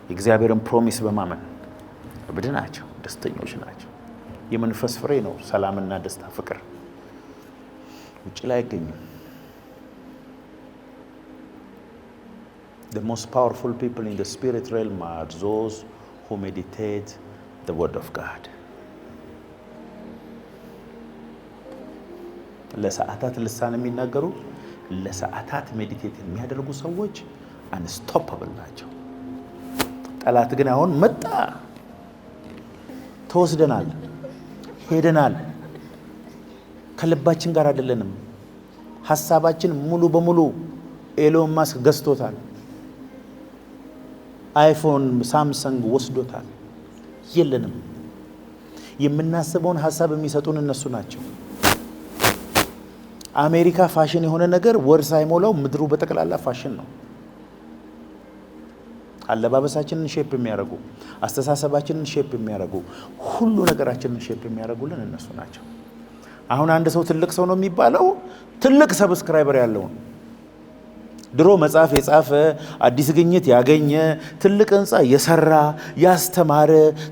የእግዚአብሔርን ፕሮሚስ በማመን እብድ ናቸው፣ ደስተኞች ናቸው። የመንፈስ ፍሬ ነው ሰላምና ደስታ፣ ፍቅር ውጭ ላይ አይገኝም። The most powerful people in the spirit realm are those who meditate the word of God. ለሰዓታት ልሳን የሚናገሩ ለሰዓታት ሜዲቴት የሚያደርጉ ሰዎች አንስቶፐብል ናቸው። ጠላት ግን አሁን መጣ፣ ተወስደናል፣ ሄደናል፣ ከልባችን ጋር አይደለንም። ሐሳባችን ሙሉ በሙሉ ኤሎን ማስክ ገዝቶታል። አይፎን ሳምሰንግ ወስዶታል። የለንም። የምናስበውን ሐሳብ የሚሰጡን እነሱ ናቸው። አሜሪካ ፋሽን የሆነ ነገር ወር ሳይሞላው ምድሩ በጠቅላላ ፋሽን ነው። አለባበሳችንን ሼፕ የሚያደርጉ፣ አስተሳሰባችንን ሼፕ የሚያደርጉ፣ ሁሉ ነገራችንን ሼፕ የሚያደርጉልን እነሱ ናቸው። አሁን አንድ ሰው ትልቅ ሰው ነው የሚባለው ትልቅ ሰብስክራይበር ያለው ነው። ድሮ መጽሐፍ የጻፈ አዲስ ግኝት ያገኘ ትልቅ ህንፃ የሰራ ያስተማረ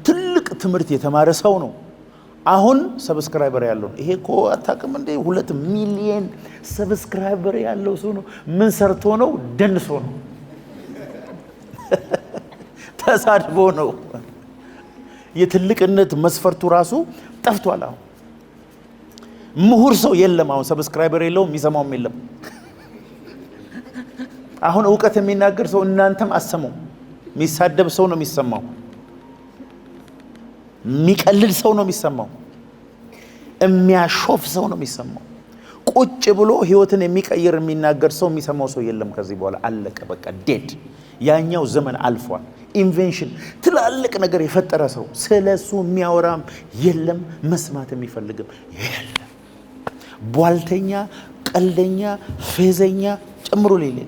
ትልቅ ትምህርት የተማረ ሰው ነው። አሁን ሰብስክራይበር ያለው ይሄ እኮ አታውቅም እንዴ? 2 ሚሊዮን ሰብስክራይበር ያለው ሰው ነው። ምን ሰርቶ ነው? ደንሶ ነው፣ ተሳድቦ ነው። የትልቅነት መስፈርቱ ራሱ ጠፍቷል። አሁን ምሁር ሰው የለም። አሁን ሰብስክራይበር የለውም፣ የሚሰማውም የለም። አሁን እውቀት የሚናገር ሰው እናንተም አሰሙ። የሚሳደብ ሰው ነው የሚሰማው። የሚቀልድ ሰው ነው የሚሰማው። የሚያሾፍ ሰው ነው የሚሰማው። ቁጭ ብሎ ህይወትን የሚቀይር የሚናገር ሰው የሚሰማው ሰው የለም። ከዚህ በኋላ አለቀ፣ በቃ ዴድ። ያኛው ዘመን አልፏል። ኢንቬንሽን ትላልቅ ነገር የፈጠረ ሰው ስለሱ የሚያወራም የለም፣ መስማት የሚፈልግም የለም። ቧልተኛ፣ ቀልደኛ፣ ፌዘኛ ጨምሮ ሌለ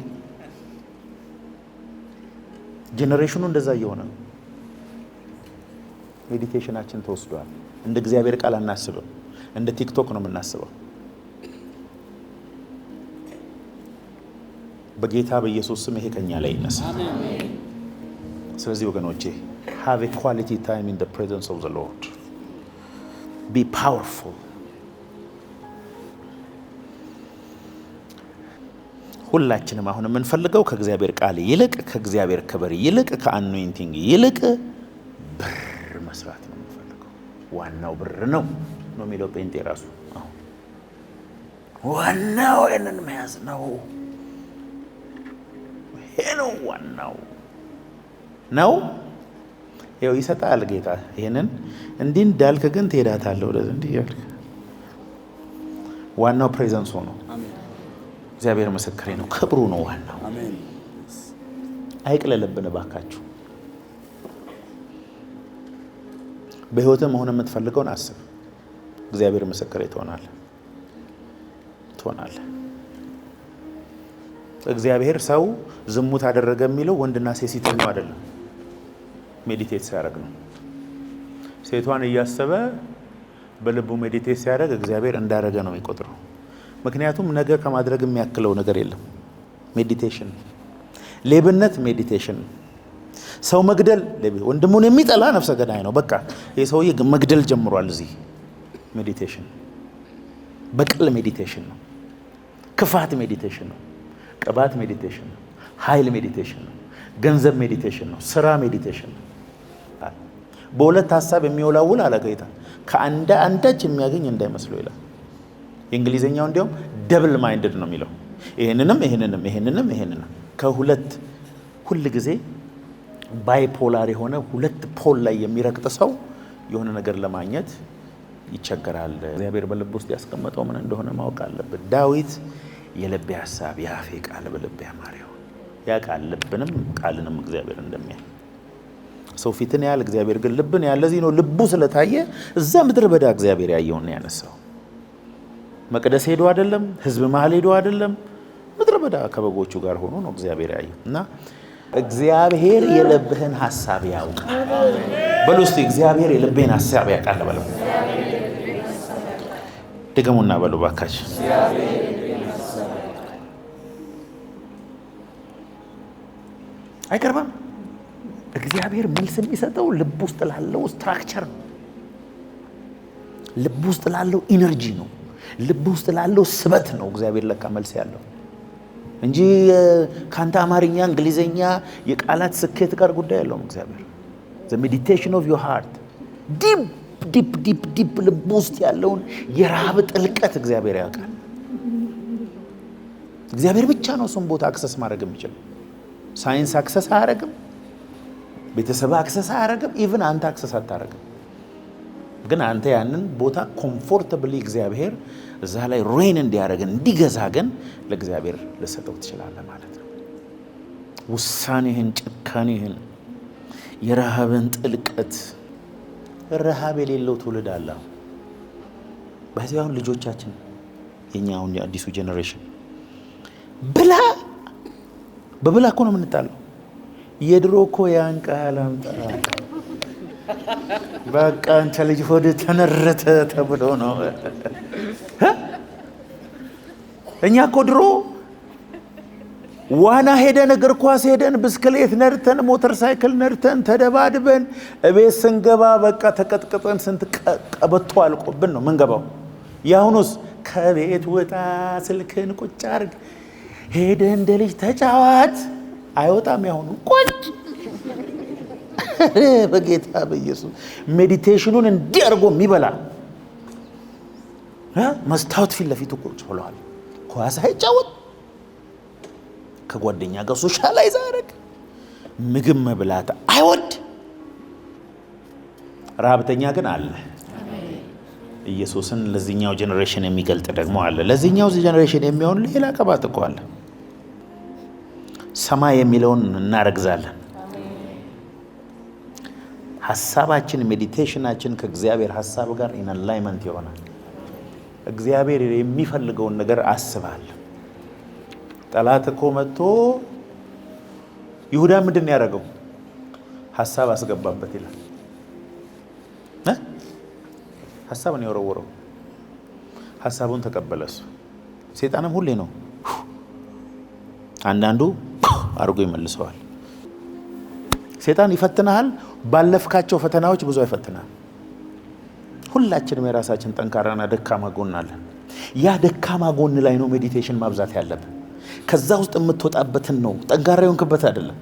ጄኔሬሽኑ እንደዛ እየሆነ ነው። ሜዲቴሽናችን ተወስዷል። እንደ እግዚአብሔር ቃል አናስብም። እንደ ቲክቶክ ነው የምናስበው። በጌታ በኢየሱስ ስም ይሄ ከኛ ላይ ይነሳ። ስለዚህ ወገኖቼ have a quality time in the presence of the Lord. Be powerful. ሁላችንም አሁን የምንፈልገው ከእግዚአብሔር ቃል ይልቅ፣ ከእግዚአብሔር ክብር ይልቅ፣ ከአኖይንቲንግ ይልቅ ብር መስራት ነው የምንፈልገው። ዋናው ብር ነው የሚለው ጴንጤ ራሱ። ዋናው ይሄንን መያዝ ነው። ይሄ ነው ዋናው ነው። ይኸው ይሰጣል ጌታ። ይሄንን እንዲህ እንዳልክ ግን ትሄዳታለህ ወደ እንዲህ ያልክ። ዋናው ፕሬዘንስ ሆኖ እግዚአብሔር ምስክሬ ነው። ክብሩ ነው ዋናው። አይቅለልብን እባካችሁ። በህይወትህ መሆን የምትፈልገውን አስብ። እግዚአብሔር ምስክሬ ትሆናለህ። እግዚአብሔር ሰው ዝሙት አደረገ የሚለው ወንድና ሴት ሲተኙ አይደለም፣ ሜዲቴት ሲያደርግ ነው። ሴቷን እያሰበ በልቡ ሜዲቴት ሲያደርግ እግዚአብሔር እንዳደረገ ነው የሚቆጥረው። ምክንያቱም ነገ ከማድረግ የሚያክለው ነገር የለም። ሜዲቴሽን። ሌብነት ሜዲቴሽን። ሰው መግደል፣ ወንድሙን የሚጠላ ነፍሰ ገዳይ ነው። በቃ የሰውዬ መግደል ጀምሯል። እዚህ ሜዲቴሽን። በቀል ሜዲቴሽን ነው። ክፋት ሜዲቴሽን ነው። ቅባት ሜዲቴሽን ነው። ኃይል ሜዲቴሽን ነው። ገንዘብ ሜዲቴሽን ነው። ስራ ሜዲቴሽን ነው። በሁለት ሀሳብ የሚወላውል አለ ጌታ ከአንዳች የሚያገኝ እንዳይመስለው ይላል። የእንግሊዘኛው እንዲያውም ደብል ማይንድድ ነው የሚለው። ይሄንንም ከሁለት ሁል ጊዜ ባይፖላር የሆነ ሁለት ፖል ላይ የሚረግጥ ሰው የሆነ ነገር ለማግኘት ይቸገራል። እግዚአብሔር በልብ ውስጥ ያስቀመጠው ምን እንደሆነ ማወቅ አለበት። ዳዊት የልቤ ሐሳብ የአፌ ቃል በልቤ ያማረ ይሁን። ያ ቃል ልብንም ቃልንም እግዚአብሔር እንደሚያይ ሰው ፊትን ያህል እግዚአብሔር ግን ልብን ያህል። ለዚህ ነው ልቡ ስለታየ እዛ ምድረ በዳ እግዚአብሔር ያየውን ያነሳው። መቅደስ ሄዶ አይደለም፣ ህዝብ መሀል ሄዶ አይደለም፣ ምድረ በዳ ከበጎቹ ጋር ሆኖ ነው እግዚአብሔር ያየው። እና እግዚአብሔር የልብህን ሐሳብ ያውቃል። በሉ እስቲ እግዚአብሔር የልብህን ሐሳብ ያውቃል በሉ። ድገሙና በሉ ባካች። አይቀርብም። እግዚአብሔር መልስ የሚሰጠው ልብ ውስጥ ላለው ስትራክቸር ነው። ልብ ውስጥ ላለው ኢነርጂ ነው። ልብ ውስጥ ላለው ስበት ነው እግዚአብሔር ለካ መልስ ያለው እንጂ ካንተ አማርኛ፣ እንግሊዘኛ፣ የቃላት ስኬት ጋር ጉዳይ ያለው እግዚአብሔር the meditation of your heart ዲፕ ልብ ውስጥ ያለውን የረሃብ ጥልቀት እግዚአብሔር ያውቃል። እግዚአብሔር ብቻ ነው እሱን ቦታ አክሰስ ማድረግ የሚችለው። ሳይንስ አክሰስ አያደርግም። ቤተሰብ አክሰስ አያደርግም። ኢቭን አንተ አክሰስ አታደርግም። ግን አንተ ያንን ቦታ ኮምፎርታብሊ እግዚአብሔር እዛ ላይ ሬን እንዲያደርግን እንዲገዛ ግን ለእግዚአብሔር ልሰጠው ትችላለህ ማለት ነው። ውሳኔህን፣ ጭካኔህን፣ የረሃብን ጥልቀት። ረሃብ የሌለው ትውልድ አለ። በዚህ አሁን ልጆቻችን የኛ አሁን የአዲሱ ጄኔሬሽን ብላ በብላ እኮ ነው የምንጣለው። የድሮ እኮ ያን ቃል አምጣ በቃ አንተ ልጅ ሆድ ተነረተ ተብሎ ነው። እኛ እኮ ድሮ ዋና ሄደን፣ እግር ኳስ ሄደን፣ ብስክሌት ነርተን፣ ሞተር ሳይክል ነርተን ተደባድበን እቤት ስንገባ በቃ ተቀጥቅጠን ስንት ቀበቶ አልቆብን ነው ምንገባው። ያሁኑስ ከቤት ወጣ፣ ስልክን ቁጭ አርግ፣ ሄደ እንደ ልጅ ተጫዋት፣ አይወጣም። ያሁኑ ቁጭ በጌታ በኢየሱስ ሜዲቴሽኑን እንዲያርጎ የሚበላ መስታወት ፊት ለፊቱ ቁጭ ብለዋል። ኳስ አይጫወት፣ ከጓደኛ ጋር ሶሻላይዝ አያደርግ፣ ምግብ መብላት አይወድ። ረሃብተኛ ግን አለ። ኢየሱስን ለዚህኛው ጄኔሬሽን የሚገልጥ ደግሞ አለ። ለዚህኛው ጄኔሬሽን የሚሆን ሌላ ቅባት እኮ አለ። ሰማይ የሚለውን እናረግዛለን። ሐሳባችን፣ ሜዲቴሽናችን ከእግዚአብሔር ሐሳብ ጋር ኢን አላይመንት ይሆናል። እግዚአብሔር የሚፈልገውን ነገር አስባል። ጠላት እኮ መጥቶ ይሁዳ ምንድን ያደረገው? ሐሳብ አስገባበት ይላል። ሐሳብን የወረወረው ሐሳቡን ተቀበለሱ። ሰይጣንም ሁሌ ነው አንዳንዱ አርጎ ይመልሰዋል። ሰይጣን ይፈትናል። ባለፍካቸው ፈተናዎች ብዙ አይፈትናል። ሁላችንም የራሳችን ጠንካራና ደካማ ጎን አለን። ያ ደካማ ጎን ላይ ነው ሜዲቴሽን ማብዛት ያለብን። ከዛ ውስጥ የምትወጣበትን ነው። ጠንካራ የሆንክበት አይደለም።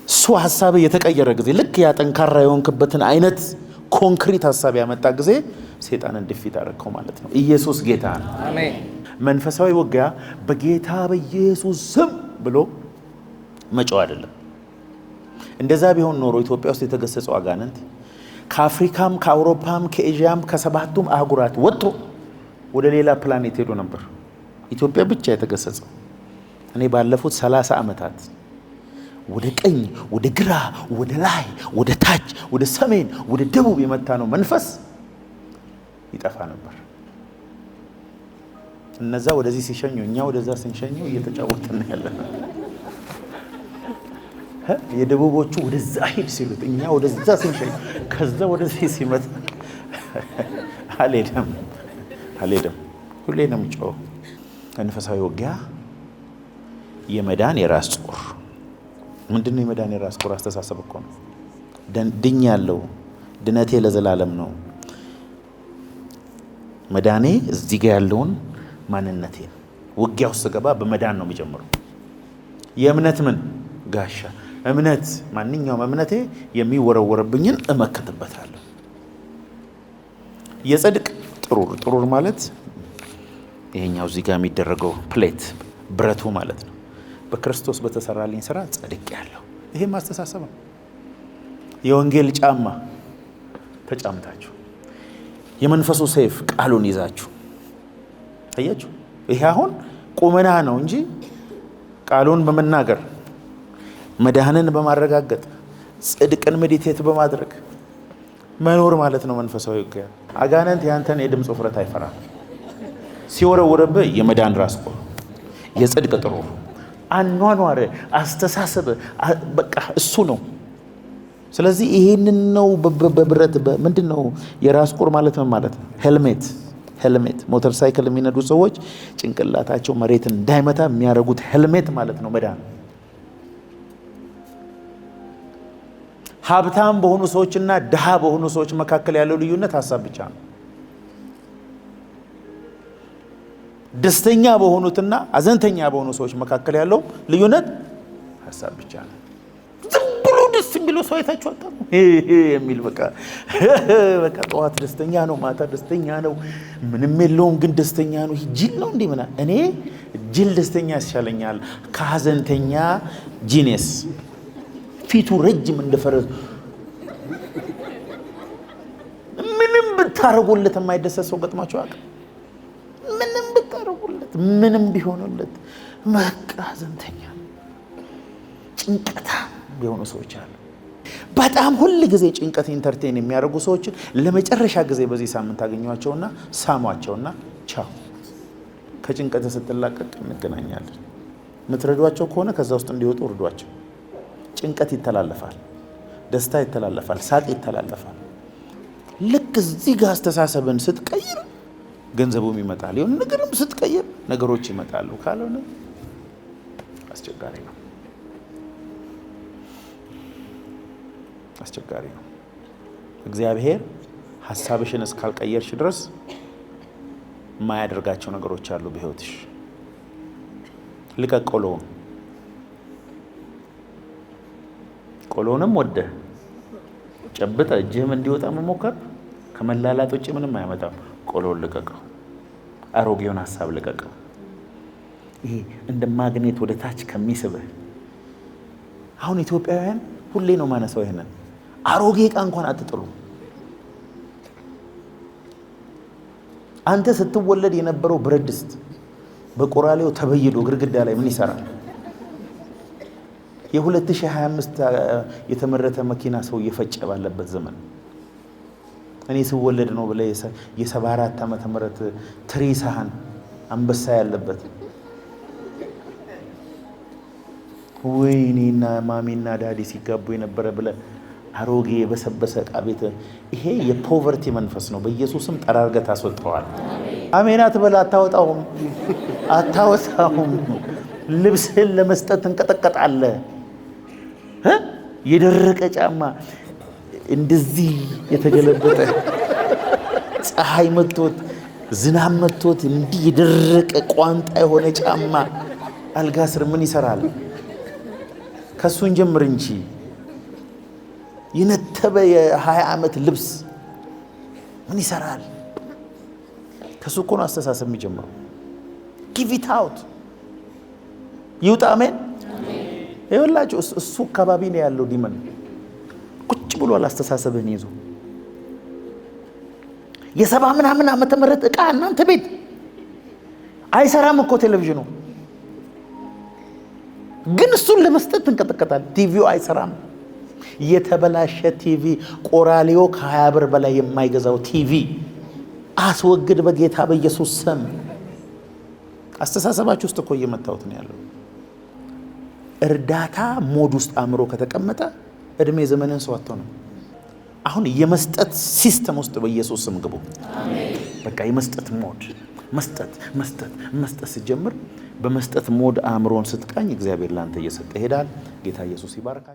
እሱ ሐሳብ የተቀየረ ጊዜ ልክ ያ ጠንካራ የሆንክበትን አይነት ኮንክሪት ሐሳብ ያመጣ ጊዜ ሰይጣንን ድፊት አደረከው ማለት ነው። ኢየሱስ ጌታ ነው። አሜን። መንፈሳዊ ውጊያ በጌታ በኢየሱስ ስም ብሎ መጮህ አይደለም። እንደዛ ቢሆን ኖሮ ኢትዮጵያ ውስጥ የተገሰጸው አጋንንት ከአፍሪካም ከአውሮፓም ከኤዥያም ከሰባቱም አህጉራት ወጥቶ ወደ ሌላ ፕላኔት ሄዶ ነበር። ኢትዮጵያ ብቻ የተገሰጸው። እኔ ባለፉት 30 ዓመታት ወደ ቀኝ፣ ወደ ግራ፣ ወደ ላይ፣ ወደ ታች፣ ወደ ሰሜን፣ ወደ ደቡብ የመታ ነው መንፈስ ይጠፋ ነበር። እነዛ ወደዚህ ሲሸኙ እኛ ወደዛ ስንሸኙ እየተጫወትን ያለነው። የደቡቦቹ ወደዛ ሄድ ሲሉት እኛ ወደዛ ስንሸኝ ከዛ ወደዚህ ሲመጣ አልሄደም። ሁሌ ነው የምጮኸው። መንፈሳዊ ውጊያ የመዳን የራስ ቁር ምንድነው? የመዳን የራስ ቁር አስተሳሰብ እኮ ነው። ድኛለሁ፣ ድነቴ ለዘላለም ነው። መዳኔ እዚህ ጋር ያለውን ማንነቴ ውጊያ ውስጥ ገባ በመዳን ነው የሚጀምረው። የእምነት ምን ጋሻ እምነት፣ ማንኛውም እምነቴ የሚወረወርብኝን እመክትበታለሁ። የጽድቅ ጥሩር ማለት ይሄኛው እዚህ ጋር የሚደረገው ፕሌት ብረቱ ማለት ነው። በክርስቶስ በተሰራልኝ ስራ ጸድቄያለሁ። ይሄ ማስተሳሰብ ነው። የወንጌል ጫማ ተጫምታችሁ የመንፈሱ ሰይፍ ቃሉን ይዛችሁ አያችሁ። ይሄ አሁን ቁመና ነው እንጂ ቃሉን በመናገር መዳህንን በማረጋገጥ ጽድቅን ሜዲቴት በማድረግ መኖር ማለት ነው መንፈሳዊ ውጊያ። አጋንንት ያንተን የድምፅ ውፍረት አይፈራም። ሲወረወረብህ የመዳን ራስ ቁር፣ የጽድቅ ጥሩር፣ አኗኗር፣ አስተሳሰብ በቃ እሱ ነው። ስለዚህ ይሄንን ነው በብረት ምንድን ነው የራስ ቁር ማለት ነው ማለት ነው። ሄልሜት ሞተር ሳይክል የሚነዱ ሰዎች ጭንቅላታቸው መሬትን እንዳይመታ የሚያደርጉት ሄልሜት ማለት ነው መዳን። ሀብታም በሆኑ ሰዎችና ድሃ በሆኑ ሰዎች መካከል ያለው ልዩነት ሀሳብ ብቻ ነው። ደስተኛ በሆኑትና አዘንተኛ በሆኑ ሰዎች መካከል ያለው ልዩነት ሀሳብ ብቻ ነው። ዝም ብሎ ደስ የሚለው ሰው አይታችሁ አታውቁም? የሚል በቃ ጠዋት ደስተኛ ነው፣ ማታ ደስተኛ ነው፣ ምንም የለውም ግን ደስተኛ ነው። ጅል ነው እንዴ? እኔ ጅል ደስተኛ ያስሻለኛል ከሀዘንተኛ ጂኔስ። ፊቱ ረጅም እንደፈረስ ምንም ብታረጉለት የማይደሰት ሰው ገጥማችሁ አያውቅም? ምንም ብታረጉለት ምንም ቢሆንለት በቃ ሀዘንተኛ ጭንቀታ የሆኑ ሰዎች አሉ። በጣም ሁል ጊዜ ጭንቀት ኢንተርቴን የሚያደርጉ ሰዎችን ለመጨረሻ ጊዜ በዚህ ሳምንት አገኟቸውና ሳሟቸውና ቻው፣ ከጭንቀት ስትላቀቅ እንገናኛለን። የምትረዷቸው ከሆነ ከዛ ውስጥ እንዲወጡ እርዷቸው። ጭንቀት ይተላለፋል፣ ደስታ ይተላለፋል፣ ሳቅ ይተላለፋል። ልክ እዚህ ጋር አስተሳሰብን ስትቀይር ገንዘቡም ይመጣል። የሆነ ነገርም ስትቀይር ነገሮች ይመጣሉ። ካልሆነ አስቸጋሪ ነው፣ አስቸጋሪ ነው። እግዚአብሔር ሐሳብሽን እስካልቀየርሽ ድረስ የማያደርጋቸው ነገሮች አሉ በሕይወትሽ። ልቀቅ ቆሎንም ወደህ ጨብጠ እጅህም እንዲወጣ መሞከር ከመላላጥ ውጭ ምንም አያመጣም። ቆሎን ልቀቀው፣ አሮጌውን ሐሳብ ልቀቀው። ይሄ እንደ ማግኔት ወደ ታች ከሚስብህ አሁን ኢትዮጵያውያን ሁሌ ነው ማነሳው ይሄንን አሮጌ ዕቃ እንኳን አትጥሉ። አንተ ስትወለድ የነበረው ብረት ድስት በቆራሌው ተበይዶ ግድግዳ ላይ ምን ይሰራል? የ2025 የተመረተ መኪና ሰው እየፈጨ ባለበት ዘመን እኔ ስወለድ ነው ብለ የ74 ዓመተ ምህረት ትሪ ሳህን አንበሳ ያለበት ወይኔና ማሚና ዳዲ ሲጋቡ የነበረ ብለ አሮጌ የበሰበሰ ዕቃ ቤት። ይሄ የፖቨርቲ መንፈስ ነው። በኢየሱስም ጠራርገህ ታስወጣዋል። አሜን አትበል። አታወጣውም። ልብስህን ለመስጠት እንቀጠቀጣለህ። የደረቀ ጫማ እንደዚህ የተገለበጠ ፀሐይ መጥቶት ዝናብ መጥቶት እንዲህ የደረቀ ቋንጣ የሆነ ጫማ አልጋ ስር ምን ይሰራል? ከሱን ጀምር እንጂ የነተበ የ20 ዓመት ልብስ ምን ይሰራል? ከሱ እኮ ነው አስተሳሰብ የሚጀምረው። ጊቭ ኢት አውት ይውጣ። አሜን። ይኸውላችሁ እሱ አካባቢ ነው ያለው ዲመን ቁጭ ብሎ አስተሳሰብህን ይዞ የ70 ምናምን ዓመተ ምህረት ዕቃ እናንተ ቤት አይሰራም እኮ ቴሌቪዥኑ፣ ግን እሱን ለመስጠት ትንቀጠቀጣል። ቲቪው አይሰራም። የተበላሸ ቲቪ ቆራሌዮ ከ20 ብር በላይ የማይገዛው ቲቪ አስወግድ በጌታ በኢየሱስ ስም። አስተሳሰባችሁ ውስጥ እኮ እየመታወት ነው ያለው። እርዳታ ሞድ ውስጥ አእምሮ ከተቀመጠ እድሜ ዘመንን ሰው አትሆንም። አሁን የመስጠት ሲስተም ውስጥ በኢየሱስ ስም ግቡ። አሜን። በቃ የመስጠት ሞድ መስጠት ሲጀምር በመስጠት ሞድ አእምሮን ስትቃኝ እግዚአብሔር ላንተ እየሰጠ ይሄዳል። ጌታ ኢየሱስ ይባርካችሁ።